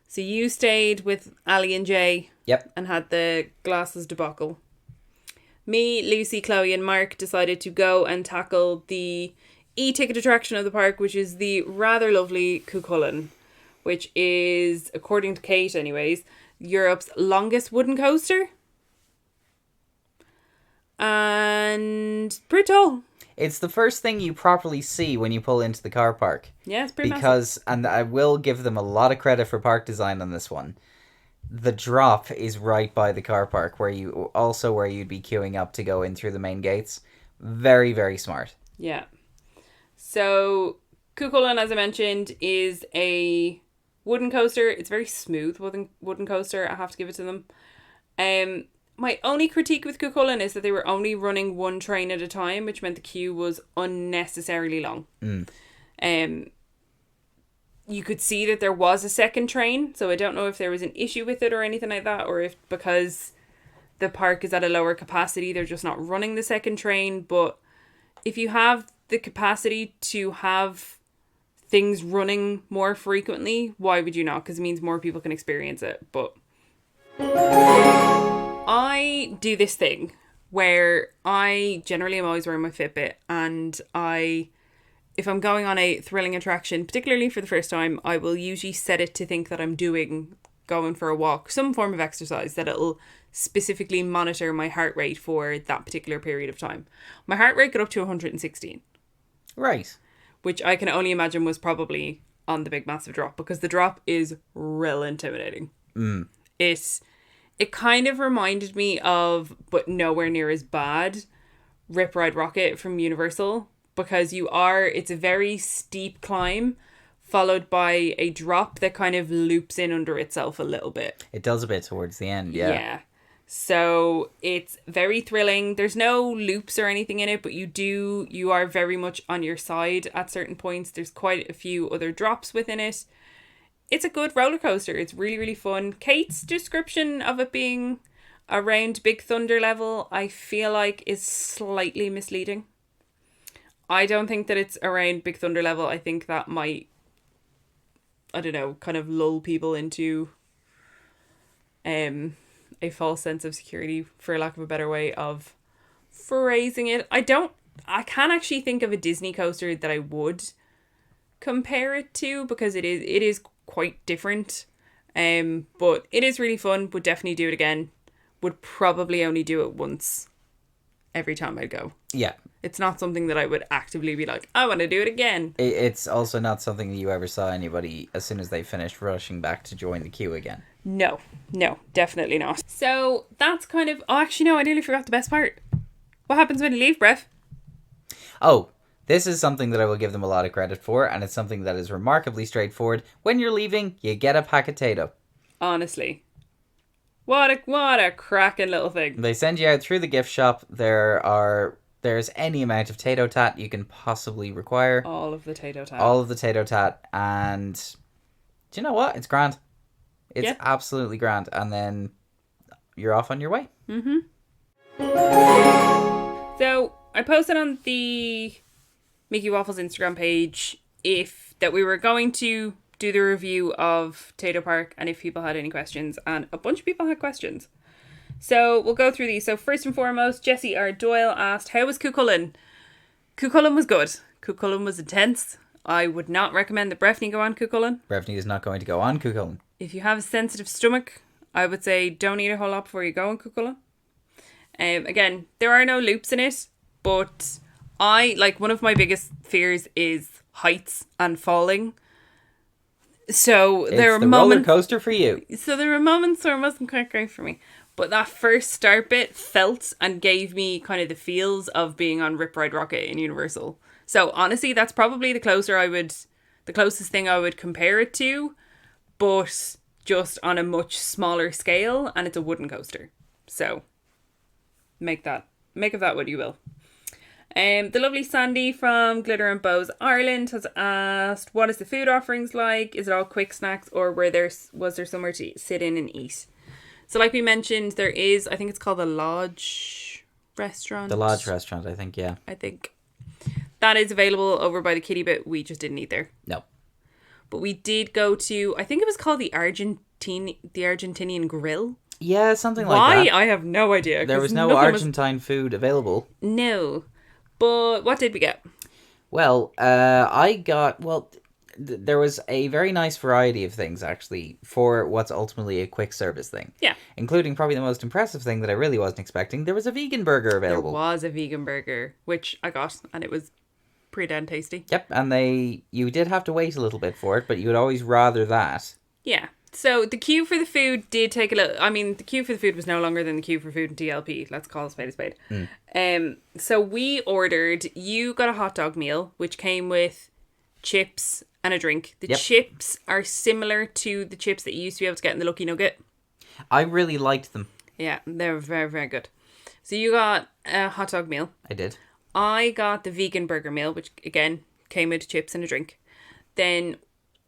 So you stayed with Ali and Jay. Yep. And had the glasses debacle. Me, Lucy, Chloe and Mark decided to go and tackle the e-ticket attraction of the park, which is the rather lovely Cuchulainn, which is, according to Kate anyways, Europe's longest wooden coaster. And pretty tall. It's the first thing you properly see when you pull into the car park. Yeah, it's pretty massive. And I will give them a lot of credit for park design on this one. The drop is right by the car park where you'd be queuing up to go in through the main gates. Very, very smart. Yeah. So Cuchulainn, as I mentioned, is a wooden coaster. It's very smooth wooden coaster. I have to give it to them. My only critique with Cuchulainn is that they were only running one train at a time, which meant the queue was unnecessarily long. You could see that there was a second train, so I don't know if there was an issue with it or anything like that, or if because the park is at a lower capacity, they're just not running the second train. But if you have the capacity to have things running more frequently, why would you not? Because it means more people can experience it. But I do this thing where I generally am always wearing my Fitbit, and if I'm going on a thrilling attraction, particularly for the first time, I will usually set it to think that I'm going for a walk, some form of exercise, that it'll specifically monitor my heart rate for that particular period of time. My heart rate got up to 116. Right. Which I can only imagine was probably on the big massive drop, because the drop is real intimidating. It kind of reminded me of, but nowhere near as bad, Rip Ride Rocket from Universal. Because it's a very steep climb followed by a drop that kind of loops in under itself a little bit. It does a bit towards the end, yeah. Yeah. So it's very thrilling. There's no loops or anything in it, but you are very much on your side at certain points. There's quite a few other drops within it. It's a good roller coaster. It's really, really fun. Kate's description of it being around Big Thunder level, I feel like is slightly misleading. I don't think that it's around Big Thunder level. I think that might, I don't know, kind of lull people into a false sense of security, for lack of a better way of phrasing it. I can't actually think of a Disney coaster that I would compare it to, because it is quite different. But it is really fun. Would definitely do it again. Would probably only do it once every time I go. Yeah. It's not something that I would actively be like, I want to do it again. It's also not something that you ever saw anybody, as soon as they finished, rushing back to join the queue again. No, definitely not. So that's I nearly forgot the best part. What happens when you leave, Breff? Oh, This is something that I will give them a lot of credit for, and it's something that is remarkably straightforward. When you're leaving, you get a pack of Tayto. Honestly. What a cracking little thing. They send you out through the gift shop. There's any amount of Tayto tat you can possibly require. All of the Tayto tat. All of the Tayto tat, and do you know what? It's grand. It's absolutely grand, and then you're off on your way. Mm-hmm. So I posted on the Mickey Waffles Instagram page that we were going to do the review of Tayto Park and if people had any questions, and a bunch of people had questions. So we'll go through these. So first and foremost, Jessie R. Doyle asked, how was Cuchulainn? Cuchulainn was good. Cuchulainn was intense. I would not recommend that Breffni go on Cuchulainn. Breffni is not going to go on Cuchulainn. If you have a sensitive stomach, I would say don't eat a whole lot before you go on Cuchulainn. Again, there are no loops in it, but one of my biggest fears is heights and falling. So there are moments, roller coaster for you. So there were moments where it wasn't quite great for me. But that first start bit felt and gave me kind of the feels of being on Rip Ride Rocket in Universal. So honestly, that's probably the closest thing I would compare it to, but just on a much smaller scale, and it's a wooden coaster. So make of that what you will. The lovely Sandy from Glitter and Bows Ireland has asked, what is the food offerings like? Is it all quick snacks, or was there somewhere to sit in and eat? So like we mentioned, there is, I think it's called the Lodge Restaurant. The Lodge Restaurant, I think, yeah. I think. That is available over by the kiddie bit. We just didn't eat there. No. But we did go to, I think it was called the Argentinian Grill. Yeah, something like that. Why? I have no idea. There was no Argentine food available. No. But what did we get? Well, there was a very nice variety of things, actually, for what's ultimately a quick service thing. Yeah. Including probably the most impressive thing that I really wasn't expecting. There was a vegan burger available. There was a vegan burger, which I got, and it was pretty damn tasty. Yep, and you did have to wait a little bit for it, but you would always rather that. Yeah. So the queue for the food did take a little... I mean, the queue for the food was no longer than the queue for food in TLP. Let's call a spade a spade. So we ordered... You got a hot dog meal, which came with chips and a drink. The chips are similar to the chips that you used to be able to get in the Lucky Nugget. I really liked them. Yeah, they're very, very good. So you got a hot dog meal. I did. I got the vegan burger meal, which, again, came with chips and a drink. Then...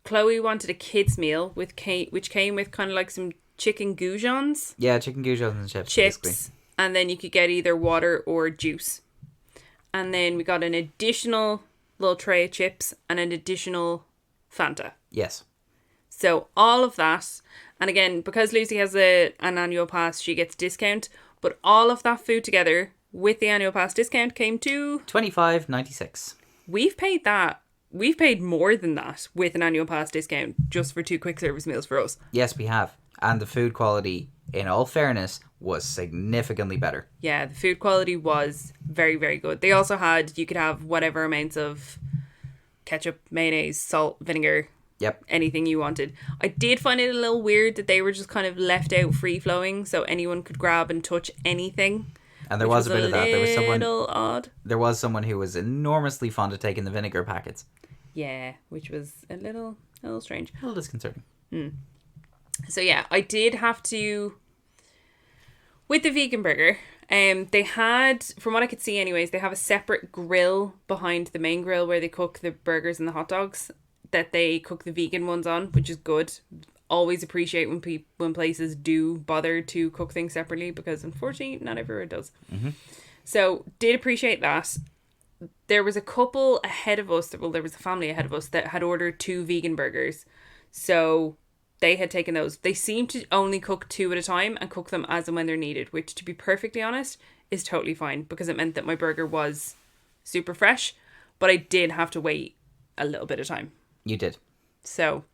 Chloe wanted a kids meal which came with kind of like some chicken goujons. Yeah, chicken goujons and chips. Basically. Basically. And then you could get either water or juice. And then we got an additional little tray of chips and an additional Fanta. Yes. So all of that, and again, because Lucy has an annual pass, she gets discount. But all of that food together with the annual pass discount came to $25.96. We've paid that. We've paid more than that with an annual pass discount just for 2 quick service meals for us. Yes, we have. And the food quality, in all fairness, was significantly better. Yeah, the food quality was very, very good. They also had, you could have whatever amounts of ketchup, mayonnaise, salt, vinegar, anything you wanted. I did find it a little weird that they were just kind of left out free-flowing, so anyone could grab and touch anything. And there was a bit of that. There was someone. Odd. There was someone who was enormously fond of taking the vinegar packets. Yeah, which was a little strange. A little disconcerting. So yeah, I did have to... With the vegan burger, they had, from what I could see anyways, they have a separate grill behind the main grill where they cook the burgers and the hot dogs that they cook the vegan ones on, which is good. Always appreciate when places do bother to cook things separately, because unfortunately not everywhere does. So did appreciate that. There was a couple ahead of us, there was a family ahead of us that had ordered 2 vegan burgers, so they had taken those. They seemed to only cook 2 at a time and cook them as and when they're needed, which, to be perfectly honest, is totally fine, because it meant that my burger was super fresh, but I did have to wait a little bit of time. You did. So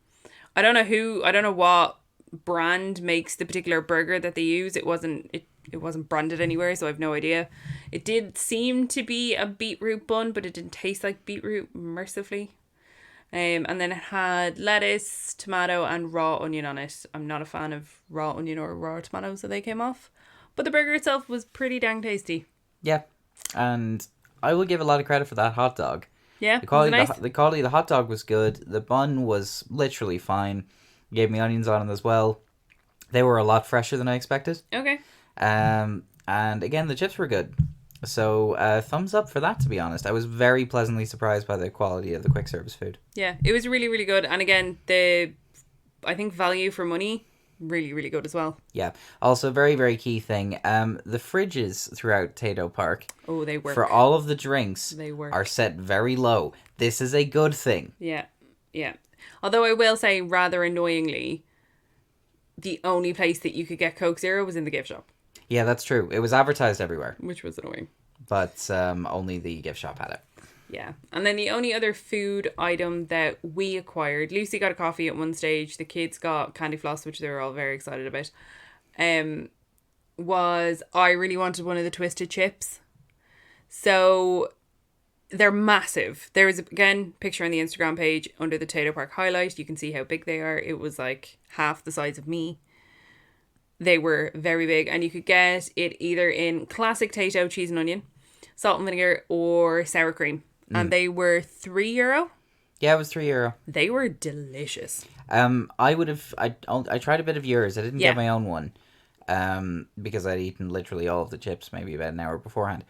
I don't know what brand makes the particular burger that they use. It wasn't branded anywhere, so I have no idea. It did seem to be a beetroot bun, but it didn't taste like beetroot, mercifully. And then it had lettuce, tomato, and raw onion on it. I'm not a fan of raw onion or raw tomatoes, so they came off. But the burger itself was pretty dang tasty. Yeah, and I will give a lot of credit for that hot dog. Yeah, The was it quality, nice? the quality of the hot dog was good. The bun was literally fine. Gave me onions on it as well. They were a lot fresher than I expected. Okay. And again, the chips were good. So thumbs up for that, to be honest. I was very pleasantly surprised by the quality of the quick service food. Yeah, it was really, really good. And again, I think value for money, really, really good as well. Yeah. Also, very, very key thing. The fridges throughout Tayto Park, Oh, they work. for all of the drinks, They work. are set very low. This is a good thing. Yeah, yeah. Although I will say, rather annoyingly, the only place that you could get Coke Zero was in the gift shop. Yeah, that's true. It was advertised everywhere. Which was annoying. But only the gift shop had it. Yeah. And then the only other food item that we acquired, Lucy got a coffee at one stage, the kids got candy floss, which they were all very excited about, was I really wanted one of the twisted chips. So they're massive. There is, again, picture on the Instagram page under the Tayto Park highlight. You can see how big they are. It was like half the size of me. They were very big, and you could get it either in classic Tayto cheese and onion, salt and vinegar, or sour cream. And they were €3. Yeah, it was €3. They were delicious. I tried a bit of yours. I didn't Yeah. get my own one. Because I'd eaten literally all of the chips maybe about an hour beforehand.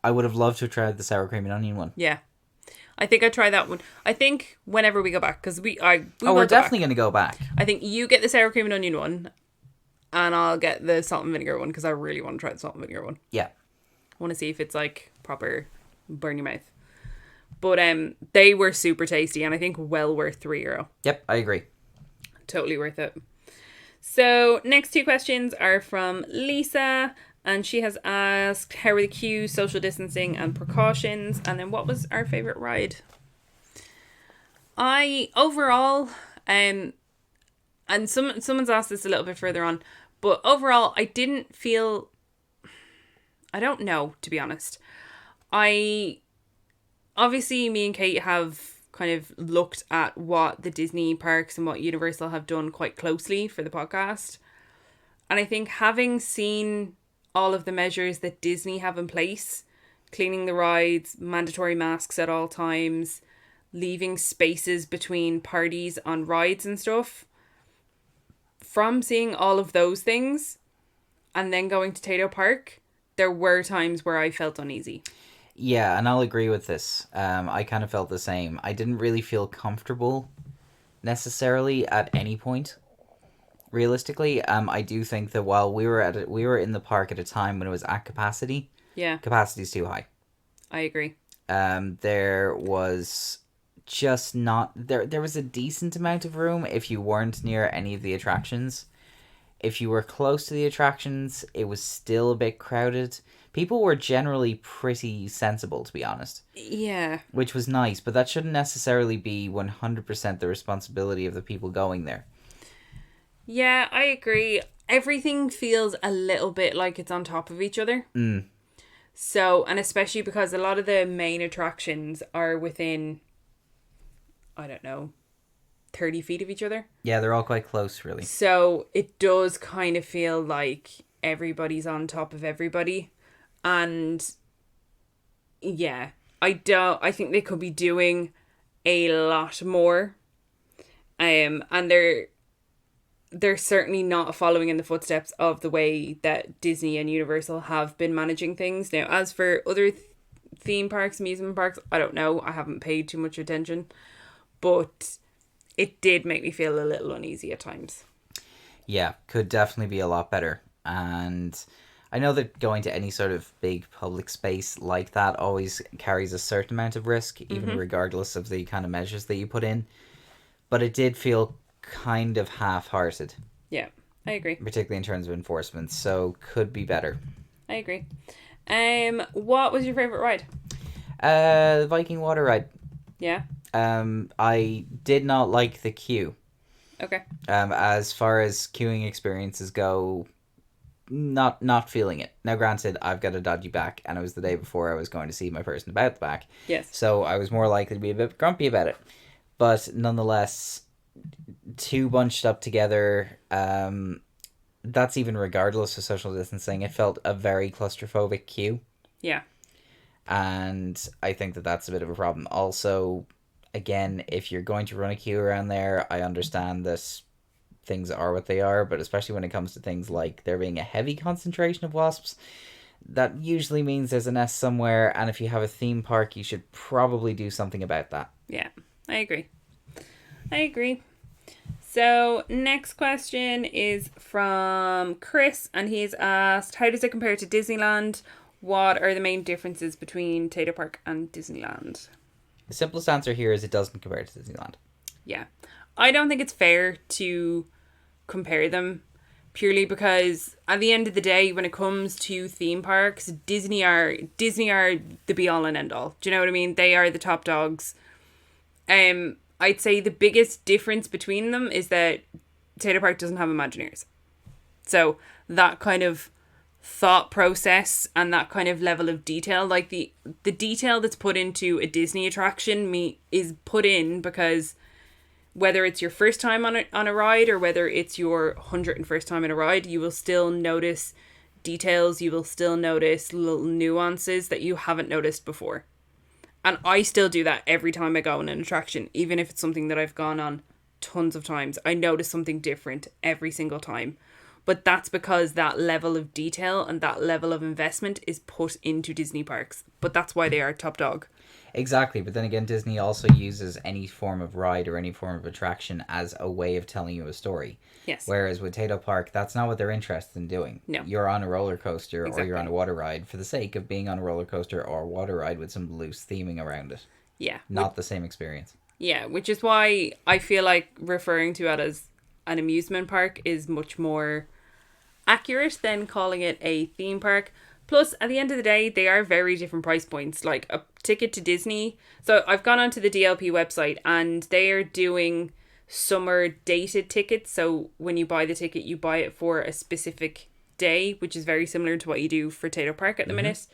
I would have loved to have tried the sour cream and onion one. Yeah. I think I'd try that one. I think whenever we go back, because we're we're definitely going to go back. I think you get the sour cream and onion one, and I'll get the salt and vinegar one, because I really want to try the salt and vinegar one. Yeah. I want to see if it's like proper burn your mouth. But they were super tasty, and I think well worth €3. Yep, I agree. Totally worth it. So next two questions are from Lisa, and she has asked, how were the queues, social distancing and precautions, and then what was our favourite ride? Overall, and someone's asked this a little bit further on, but overall I didn't feel, I don't know, to be honest. Obviously me and Kate have kind of looked at what the Disney parks and what Universal have done quite closely for the podcast. And I think having seen all of the measures that Disney have in place, cleaning the rides, mandatory masks at all times, leaving spaces between parties on rides and stuff, from seeing all of those things and then going to Tayto Park, there were times where I felt uneasy. Yeah, and I'll agree with this. I kind of felt the same. I didn't really feel comfortable necessarily at any point. Realistically, I do think that while we were in the park at a time when it was at capacity. Yeah. Capacity's too high. I agree. There was just not there was a decent amount of room if you weren't near any of the attractions. If you were close to the attractions, it was still a bit crowded. People were generally pretty sensible, to be honest. Yeah. Which was nice, but that shouldn't necessarily be 100% the responsibility of the people going there. Yeah, I agree. Everything feels a little bit like it's on top of each other. So, and especially because a lot of the main attractions are within, I don't know, 30 feet of each other. Yeah, they're all quite close, really. So it does kind of feel like everybody's on top of everybody. And yeah, I think they could be doing a lot more. And they're certainly not following in the footsteps of the way that Disney and Universal have been managing things. Now, as for other theme parks, amusement parks, I don't know. I haven't paid too much attention. But it did make me feel a little uneasy at times. Yeah, could definitely be a lot better. And I know that going to any sort of big public space like that always carries a certain amount of risk, even regardless of the kind of measures that you put in. But it did feel kind of half-hearted. Yeah, I agree. Particularly in terms of enforcement, so could be better. I agree. What was your favourite ride? The Viking water ride. Yeah. I did not like the queue. Okay. As far as queuing experiences go, not feeling it. Now, granted, I've got a dodgy back, and it was the day before I was going to see my person about the back. Yes. So I was more likely to be a bit grumpy about it. But nonetheless, two bunched up together, that's even regardless of social distancing. It felt a very claustrophobic queue. Yeah. And I think that that's a bit of a problem. Also, again, if you're going to run a queue around there, I understand that things are what they are, but especially when it comes to things like there being a heavy concentration of wasps, that usually means there's a nest somewhere, and if you have a theme park, you should probably do something about that. Yeah, I agree. So, next question is from Chris, and he's asked, how does it compare to Disneyland? What are the main differences between Tayto Park and Disneyland? The simplest answer here is it doesn't compare to Disneyland. Yeah. I don't think it's fair to compare them, purely because at the end of the day, when it comes to theme parks, Disney are the be all and end all. Do you know what I mean? They are the top dogs. I'd say the biggest difference between them is that Tater Park doesn't have Imagineers. So that kind of thought process and that kind of level of detail, like the detail that's put into a Disney attraction is put in because whether it's your first time on a ride or whether it's your 101st time in a ride, you will still notice details, you will still notice little nuances that you haven't noticed before. And I still do that every time I go on an attraction, even if it's something that I've gone on tons of times. I notice something different every single time. But that's because that level of detail and that level of investment is put into Disney parks. But that's why they are top dog. Exactly, but then again, Disney also uses any form of ride or any form of attraction as a way of telling you a story. Yes. Whereas with Tayto Park, that's not what they're interested in doing. No. You're on a roller coaster Exactly. or you're on a water ride for the sake of being on a roller coaster or water ride with some loose theming around it. Yeah. Not the same experience. Yeah, which is why I feel like referring to it as an amusement park is much more accurate than calling it a theme park. Plus, at the end of the day, they are very different price points. Like a ticket to Disney. So I've gone onto the DLP website and they are doing summer dated tickets. So when you buy the ticket, you buy it for a specific day, which is very similar to what you do for Tayto Park at the minute.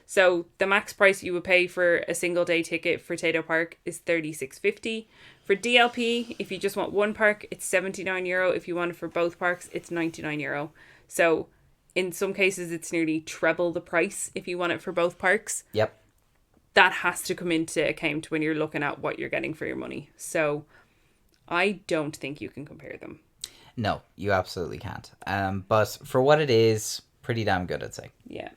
So the max price you would pay for a single day ticket for Tayto Park is €36.50. For DLP, if you just want one park, it's €79. If you want it for both parks, it's €99. So in some cases, it's nearly treble the price if you want it for both parks. Yep. That has to come into account when you're looking at what you're getting for your money. So I don't think you can compare them. No, you absolutely can't. But for what it is, pretty damn good, I'd say. Yeah.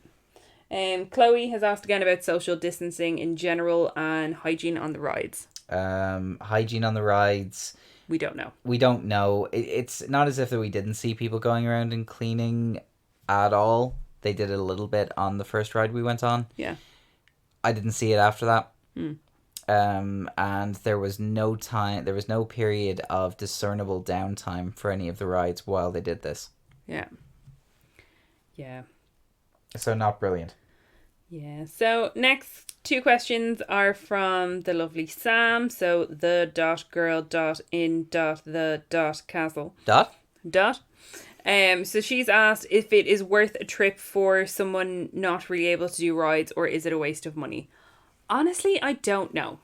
Chloe has asked again about social distancing in general and hygiene on the rides. Hygiene on the rides. We don't know. We don't know. It's not as if that we didn't see people going around and cleaning at all. They did it a little bit on the first ride we went on. Yeah. I didn't see it after that. And there was no period of discernible downtime for any of the rides while they did this. Yeah. Yeah. So not brilliant. Yeah. So next two questions are from the lovely Sam. So the.girl.in.the.castle. Dot? So she's asked if it is worth a trip for someone not really able to do rides, or is it a waste of money? Honestly, I don't know.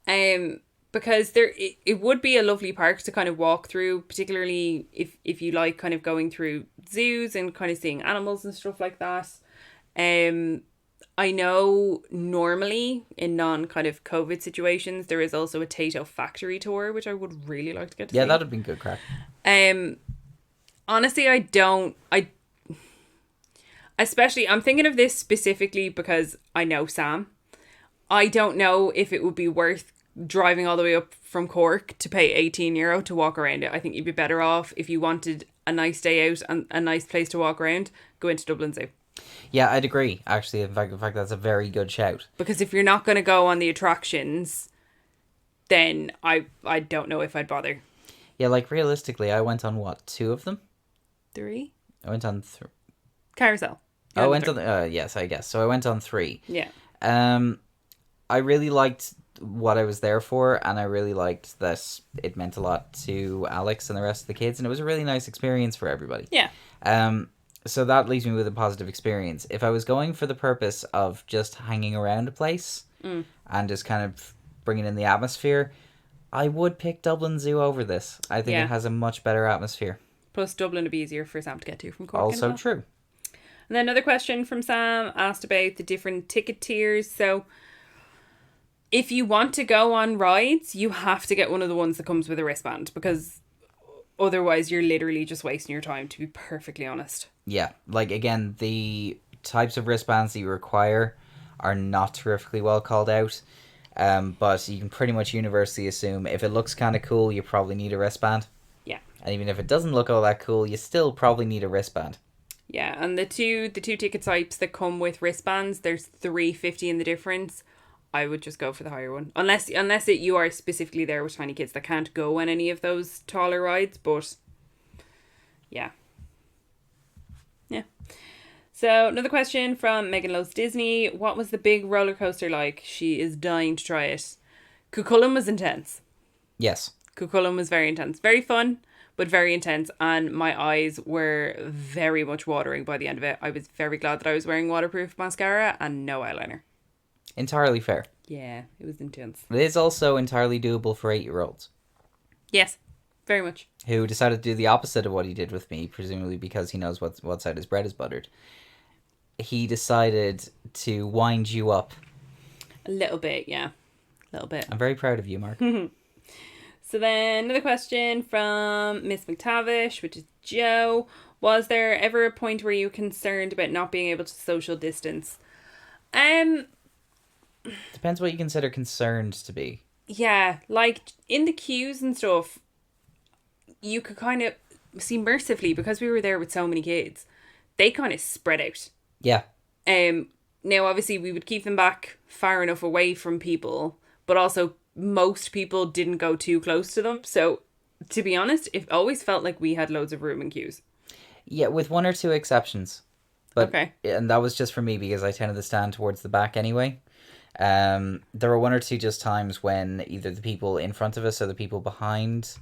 Because it would be a lovely park to kind of walk through, particularly if you like kind of going through zoos and kind of seeing animals and stuff like that. I know normally in non kind of COVID situations there is also a Tayto factory tour, which I would really like to get to see. Yeah, that'd have been good crack. Honestly, especially, I'm thinking of this specifically because I know Sam. I don't know if it would be worth driving all the way up from Cork to pay €18 to walk around it. I think you'd be better off if you wanted a nice day out and a nice place to walk around, go into Dublin Zoo. Yeah, I'd agree. Actually, in fact, that's a very good shout. Because if you're not going to go on the attractions, then I don't know if I'd bother. Yeah, like realistically, I went on what, 2 of them? 3? I went on Carousel. I went on yes, I guess. So I went on 3. Yeah. I really liked what I was there for, and I really liked that it meant a lot to Alex and the rest of the kids, and it was a really nice experience for everybody. Yeah. So that leaves me with a positive experience. If I was going for the purpose of just hanging around a place and just kind of bringing in the atmosphere, I would pick Dublin Zoo over this. I think it has a much better atmosphere. Plus, Dublin would be easier for Sam to get to from Cork. Also true. And then another question from Sam asked about the different ticket tiers. So if you want to go on rides, you have to get one of the ones that comes with a wristband, because otherwise you're literally just wasting your time, to be perfectly honest. Yeah, like, again, the types of wristbands that you require are not terrifically well called out. But you can pretty much universally assume if it looks kind of cool, you probably need a wristband. Yeah. And even if it doesn't look all that cool, you still probably need a wristband. Yeah, and the two ticket types that come with wristbands, there's $3.50 in the difference. I would just go for the higher one, unless you are specifically there with tiny kids that can't go on any of those taller rides. But yeah. So another question from Megan Loves Disney. What was the big roller coaster like? She is dying to try it. Cucullin was intense. Yes. Cucullin was very intense. Very fun, but very intense. And my eyes were very much watering by the end of it. I was very glad that I was wearing waterproof mascara and no eyeliner. Entirely fair. Yeah, it was intense. It is also entirely doable for 8-year-olds. Yes, very much. Who decided to do the opposite of what he did with me, presumably because he knows what side his bread is buttered. He decided to wind you up. A little bit, yeah. A little bit. I'm very proud of you, Mark. So then another question from Miss McTavish, which is Joe. Was there ever a point where you were concerned about not being able to social distance? Depends what you consider concerned to be. Yeah, like in the queues and stuff, you could kind of see mercifully, because we were there with so many kids, they kind of spread out. Yeah. Now obviously we would keep them back far enough away from people, but also most people didn't go too close to them. So to be honest, it always felt like we had loads of room in queues. Yeah, with one or two exceptions. But, okay. And that was just for me because I tended to stand towards the back anyway. There were one or two just times when either the people in front of us or the people behind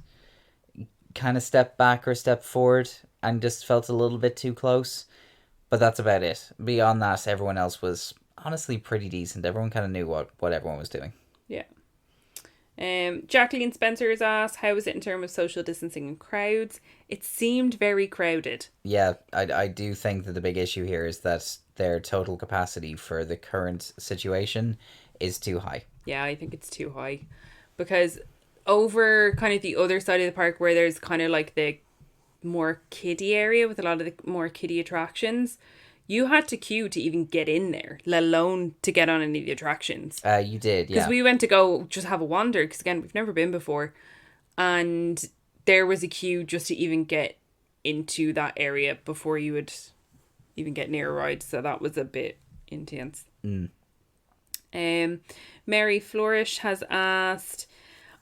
kind of stepped back or stepped forward and just felt a little bit too close. But that's about it. Beyond that, everyone else was honestly pretty decent. Everyone kind of knew what everyone was doing. Yeah. Jacqueline Spencer has asked, how was it in terms of social distancing and crowds? It seemed very crowded. Yeah, I do think that the big issue here is that their total capacity for the current situation is too high. Yeah, I think it's too high. Because over kind of the other side of the park where there's kind of like the more kiddie area with a lot of the more kiddie attractions, you had to queue to even get in there, let alone to get on any of the attractions. You did, yeah. Because we went to go just have a wander, because again, we've never been before. And there was a queue just to even get into that area before you would even get near a ride. So that was a bit intense. Mary Flourish has asked,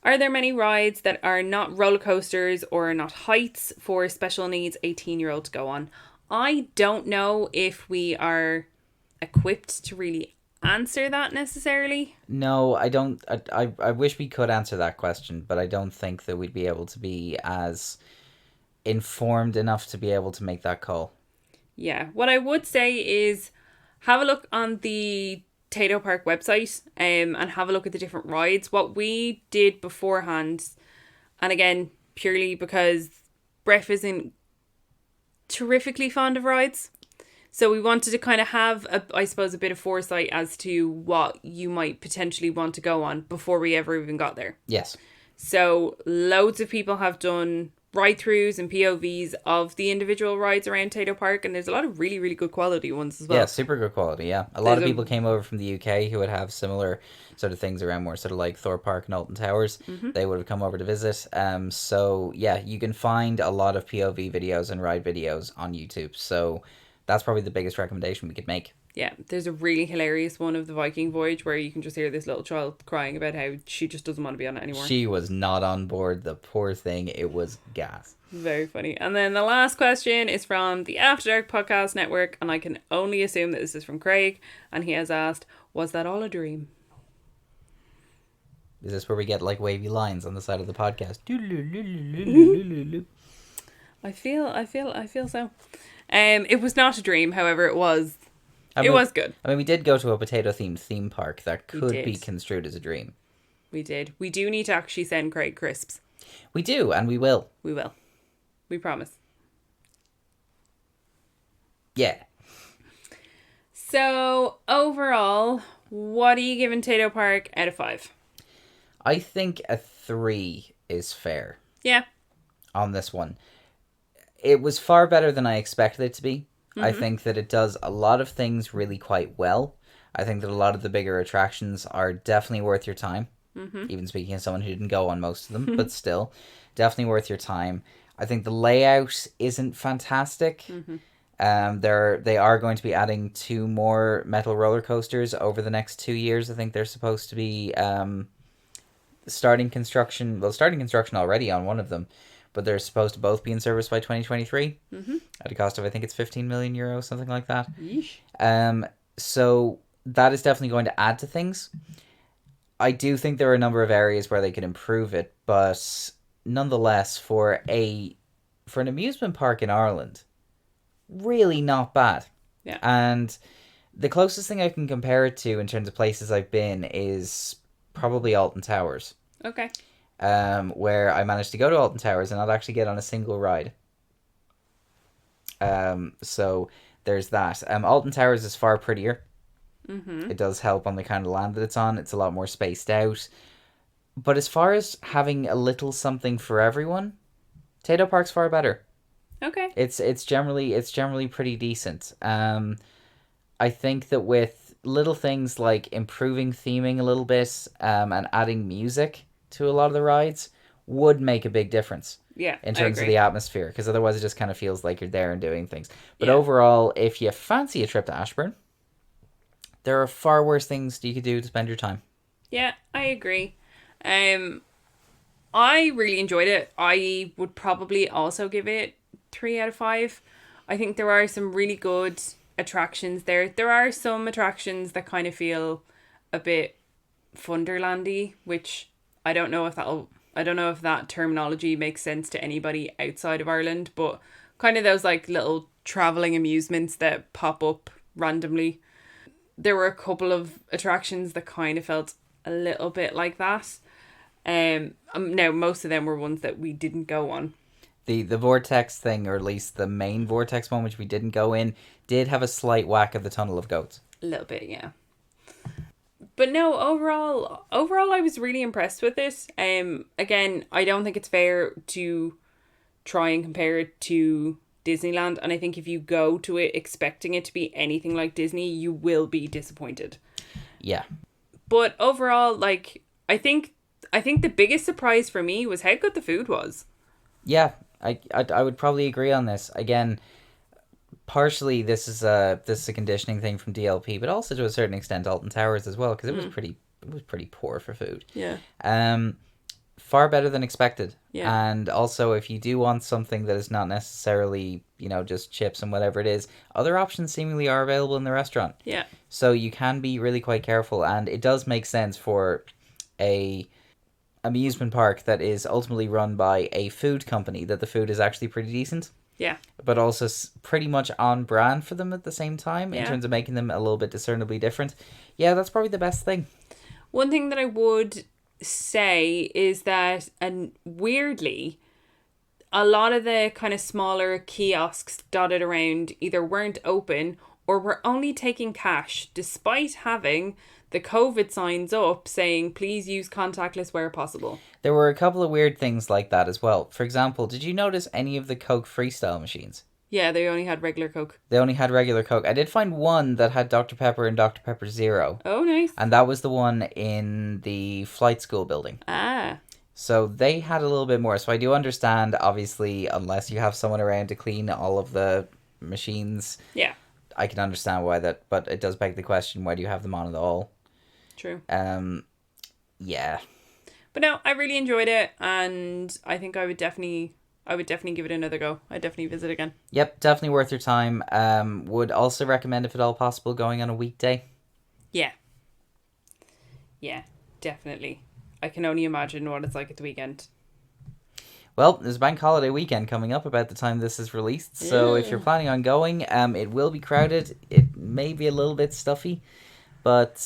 are there many rides that are not roller coasters or are not heights for special needs 18-year-old to go on? I don't know if we are equipped to really answer that necessarily. No, I don't. I wish we could answer that question, but I don't think that we'd be able to be as informed enough to be able to make that call. Yeah. What I would say is have a look on the Tayto Park website and have a look at the different rides. What we did beforehand, and again, purely because Breff isn't terrifically fond of rides, so we wanted to kind of have a bit of foresight as to what you might potentially want to go on before we ever even got there. Yes. So loads of people have done ride-throughs and POVs of the individual rides around Tayto Park, and there's a lot of really, really good quality ones as well. Yeah, super good quality, yeah. A lot of people came over from the UK who would have similar sort of things around, more sort of like Thorpe Park and Alton Towers. They would have come over to visit. So, yeah, you can find a lot of POV videos and ride videos on YouTube. So that's probably the biggest recommendation we could make. Yeah, there's a really hilarious one of the Viking voyage where you can just hear this little child crying about how she just doesn't want to be on it anymore. She was not on board, the poor thing. It was gas. Very funny. And then the last question is from the After Dark Podcast Network, and I can only assume that this is from Craig, and he has asked, was that all a dream? Is this where we get like wavy lines on the side of the podcast? I feel so. It was not a dream, however, it was good. I mean, we did go to a potato-themed theme park that could be construed as a dream. We did. We do need to actually send Craig crisps. We do, and we will. We will. We promise. Yeah. So, overall, what are you giving Tayto Park out of 5? I think a 3 is fair. Yeah. On this one. It was far better than I expected it to be. I think that it does a lot of things really quite well. I think that a lot of the bigger attractions are definitely worth your time. Even speaking as someone who didn't go on most of them, but still, definitely worth your time. I think the layout isn't fantastic. They are going to be adding 2 more metal roller coasters over the next 2 years. I think they're supposed to be starting construction already on one of them, but they're supposed to both be in service by 2023 at a cost of, I think it's 15 million euros, something like that. Yeesh. So that is definitely going to add to things. I do think there are a number of areas where they could improve it, but nonetheless, for an amusement park in Ireland, really not bad. Yeah. And the closest thing I can compare it to in terms of places I've been is probably Alton Towers. Okay. Where I managed to go to Alton Towers and not actually get on a single ride. So there's that. Alton Towers is far prettier. It does help on the kind of land that it's on. It's a lot more spaced out. But as far as having a little something for everyone, Tayto Park's far better. Okay. It's generally pretty decent. I think that with little things like improving theming a little bit, and adding music to a lot of the rides would make a big difference. Yeah, in terms of the atmosphere, because otherwise it just kind of feels like you're there and doing things. But overall, if you fancy a trip to Ashburn, there are far worse things you could do to spend your time. Yeah, I agree. I really enjoyed it. I would probably also give it 3 out of 5. I think there are some really good attractions there. There are some attractions that kind of feel a bit Funderlandy, which I don't know if that terminology makes sense to anybody outside of Ireland, but kind of those like little traveling amusements that pop up randomly. There were a couple of attractions that kind of felt a little bit like that. Now most of them were ones that we didn't go on. The vortex thing, or at least the main vortex one, which we didn't go in, did have a slight whack of the tunnel of goats. A little bit, yeah. But no, overall, I was really impressed with this. Again, I don't think it's fair to try and compare it to Disneyland, and I think if you go to it expecting it to be anything like Disney, you will be disappointed. Yeah. But overall, like, I think the biggest surprise for me was how good the food was. Yeah, I would probably agree on this. Again, partially this is a conditioning thing from DLP, but also to a certain extent Alton Towers as well, because it was pretty poor for food. Yeah. Far better than expected. Yeah. And also, if you do want something that is not necessarily, just chips and whatever it is, other options seemingly are available in the restaurant. Yeah. So you can be really quite careful, and it does make sense for a amusement park that is ultimately run by a food company that the food is actually pretty decent. Yeah. But also pretty much on brand for them at the same time, in terms of making them a little bit discernibly different. Yeah, that's probably the best thing. One thing that I would say is that, and weirdly, a lot of the kind of smaller kiosks dotted around either weren't open or were only taking cash, despite having the COVID signs up saying, please use contactless where possible. There were a couple of weird things like that as well. For example, did you notice any of the Coke Freestyle machines? Yeah, they only had regular Coke. They only had regular Coke. I did find one that had Dr. Pepper and Dr. Pepper Zero. Oh, nice. And that was the one in the flight school building. Ah. So they had a little bit more. So I do understand, obviously, unless you have someone around to clean all of the machines. Yeah. I can understand why that, but it does beg the question, why do you have them on at all? True. Yeah. But no, I really enjoyed it, and I think I would definitely give it another go. I'd definitely visit again. Yep, definitely worth your time. Would also recommend, if at all possible, going on a weekday. Yeah. Yeah, definitely. I can only imagine what it's like at the weekend. Well, there's a bank holiday weekend coming up about the time this is released, so if you're planning on going, it will be crowded. It may be a little bit stuffy, but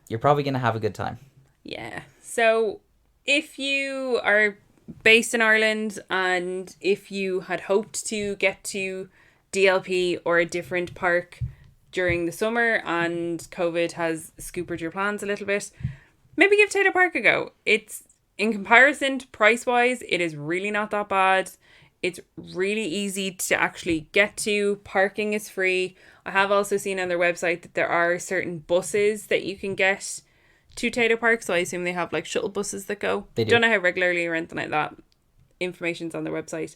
you're probably going to have a good time. Yeah. So if you are based in Ireland and if you had hoped to get to DLP or a different park during the summer and COVID has scoopered your plans a little bit, maybe give Tayto Park a go. It's, in comparison to price-wise, it is really not that bad. It's really easy to actually get to. Parking is free. I have also seen on their website that there are certain buses that you can get to Tayto Park. So I assume they have like shuttle buses that go. They do. Don't know how regularly or anything like that. Information's on their website.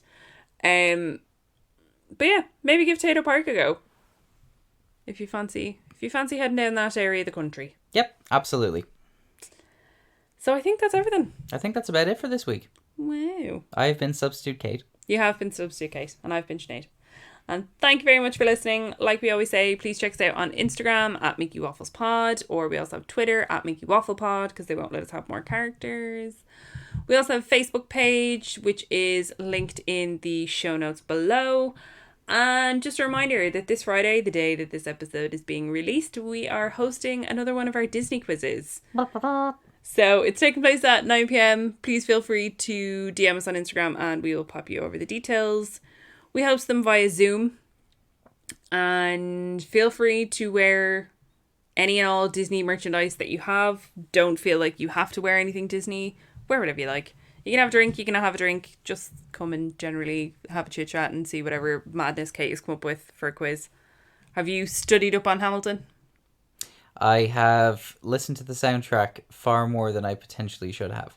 But yeah, maybe give Tayto Park a go. If you fancy heading down that area of the country. Yep, absolutely. So I think that's everything. I think that's about it for this week. Wow. I've been Substitute Kate. You have been Substitute Kate, and I've been Sinead. And thank you very much for listening. Like we always say, please check us out on Instagram at MickeyWafflesPod, or we also have Twitter at MickeyWafflePod, because they won't let us have more characters. We also have a Facebook page, which is linked in the show notes below. And just a reminder that this Friday, the day that this episode is being released, we are hosting another one of our Disney quizzes. So it's taking place at 9 p.m. Please feel free to DM us on Instagram and we will pop you over the details. We host them via Zoom. And feel free to wear any and all Disney merchandise that you have. Don't feel like you have to wear anything Disney. Wear whatever you like. You can have a drink, you can not have a drink. Just come and generally have a chit chat and see whatever madness Kate has come up with for a quiz. Have you studied up on Hamilton? I have listened to the soundtrack far more than I potentially should have.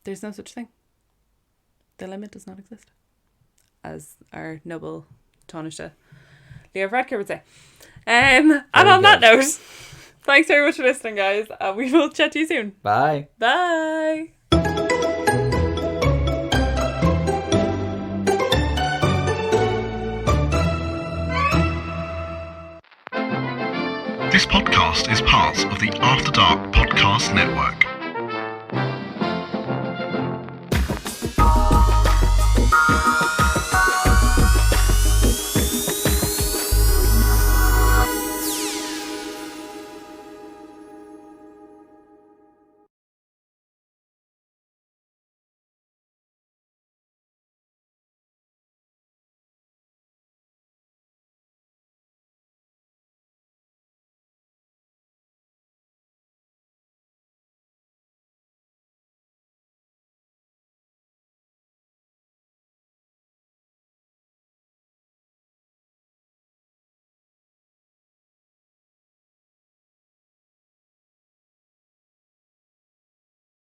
There's no such thing. The limit does not exist. As our noble Taoiseach Leo Varadkar would say. And on that note, thanks very much for listening, guys. We will chat to you soon. Bye. Bye. This podcast is part of the After Dark Podcast Network.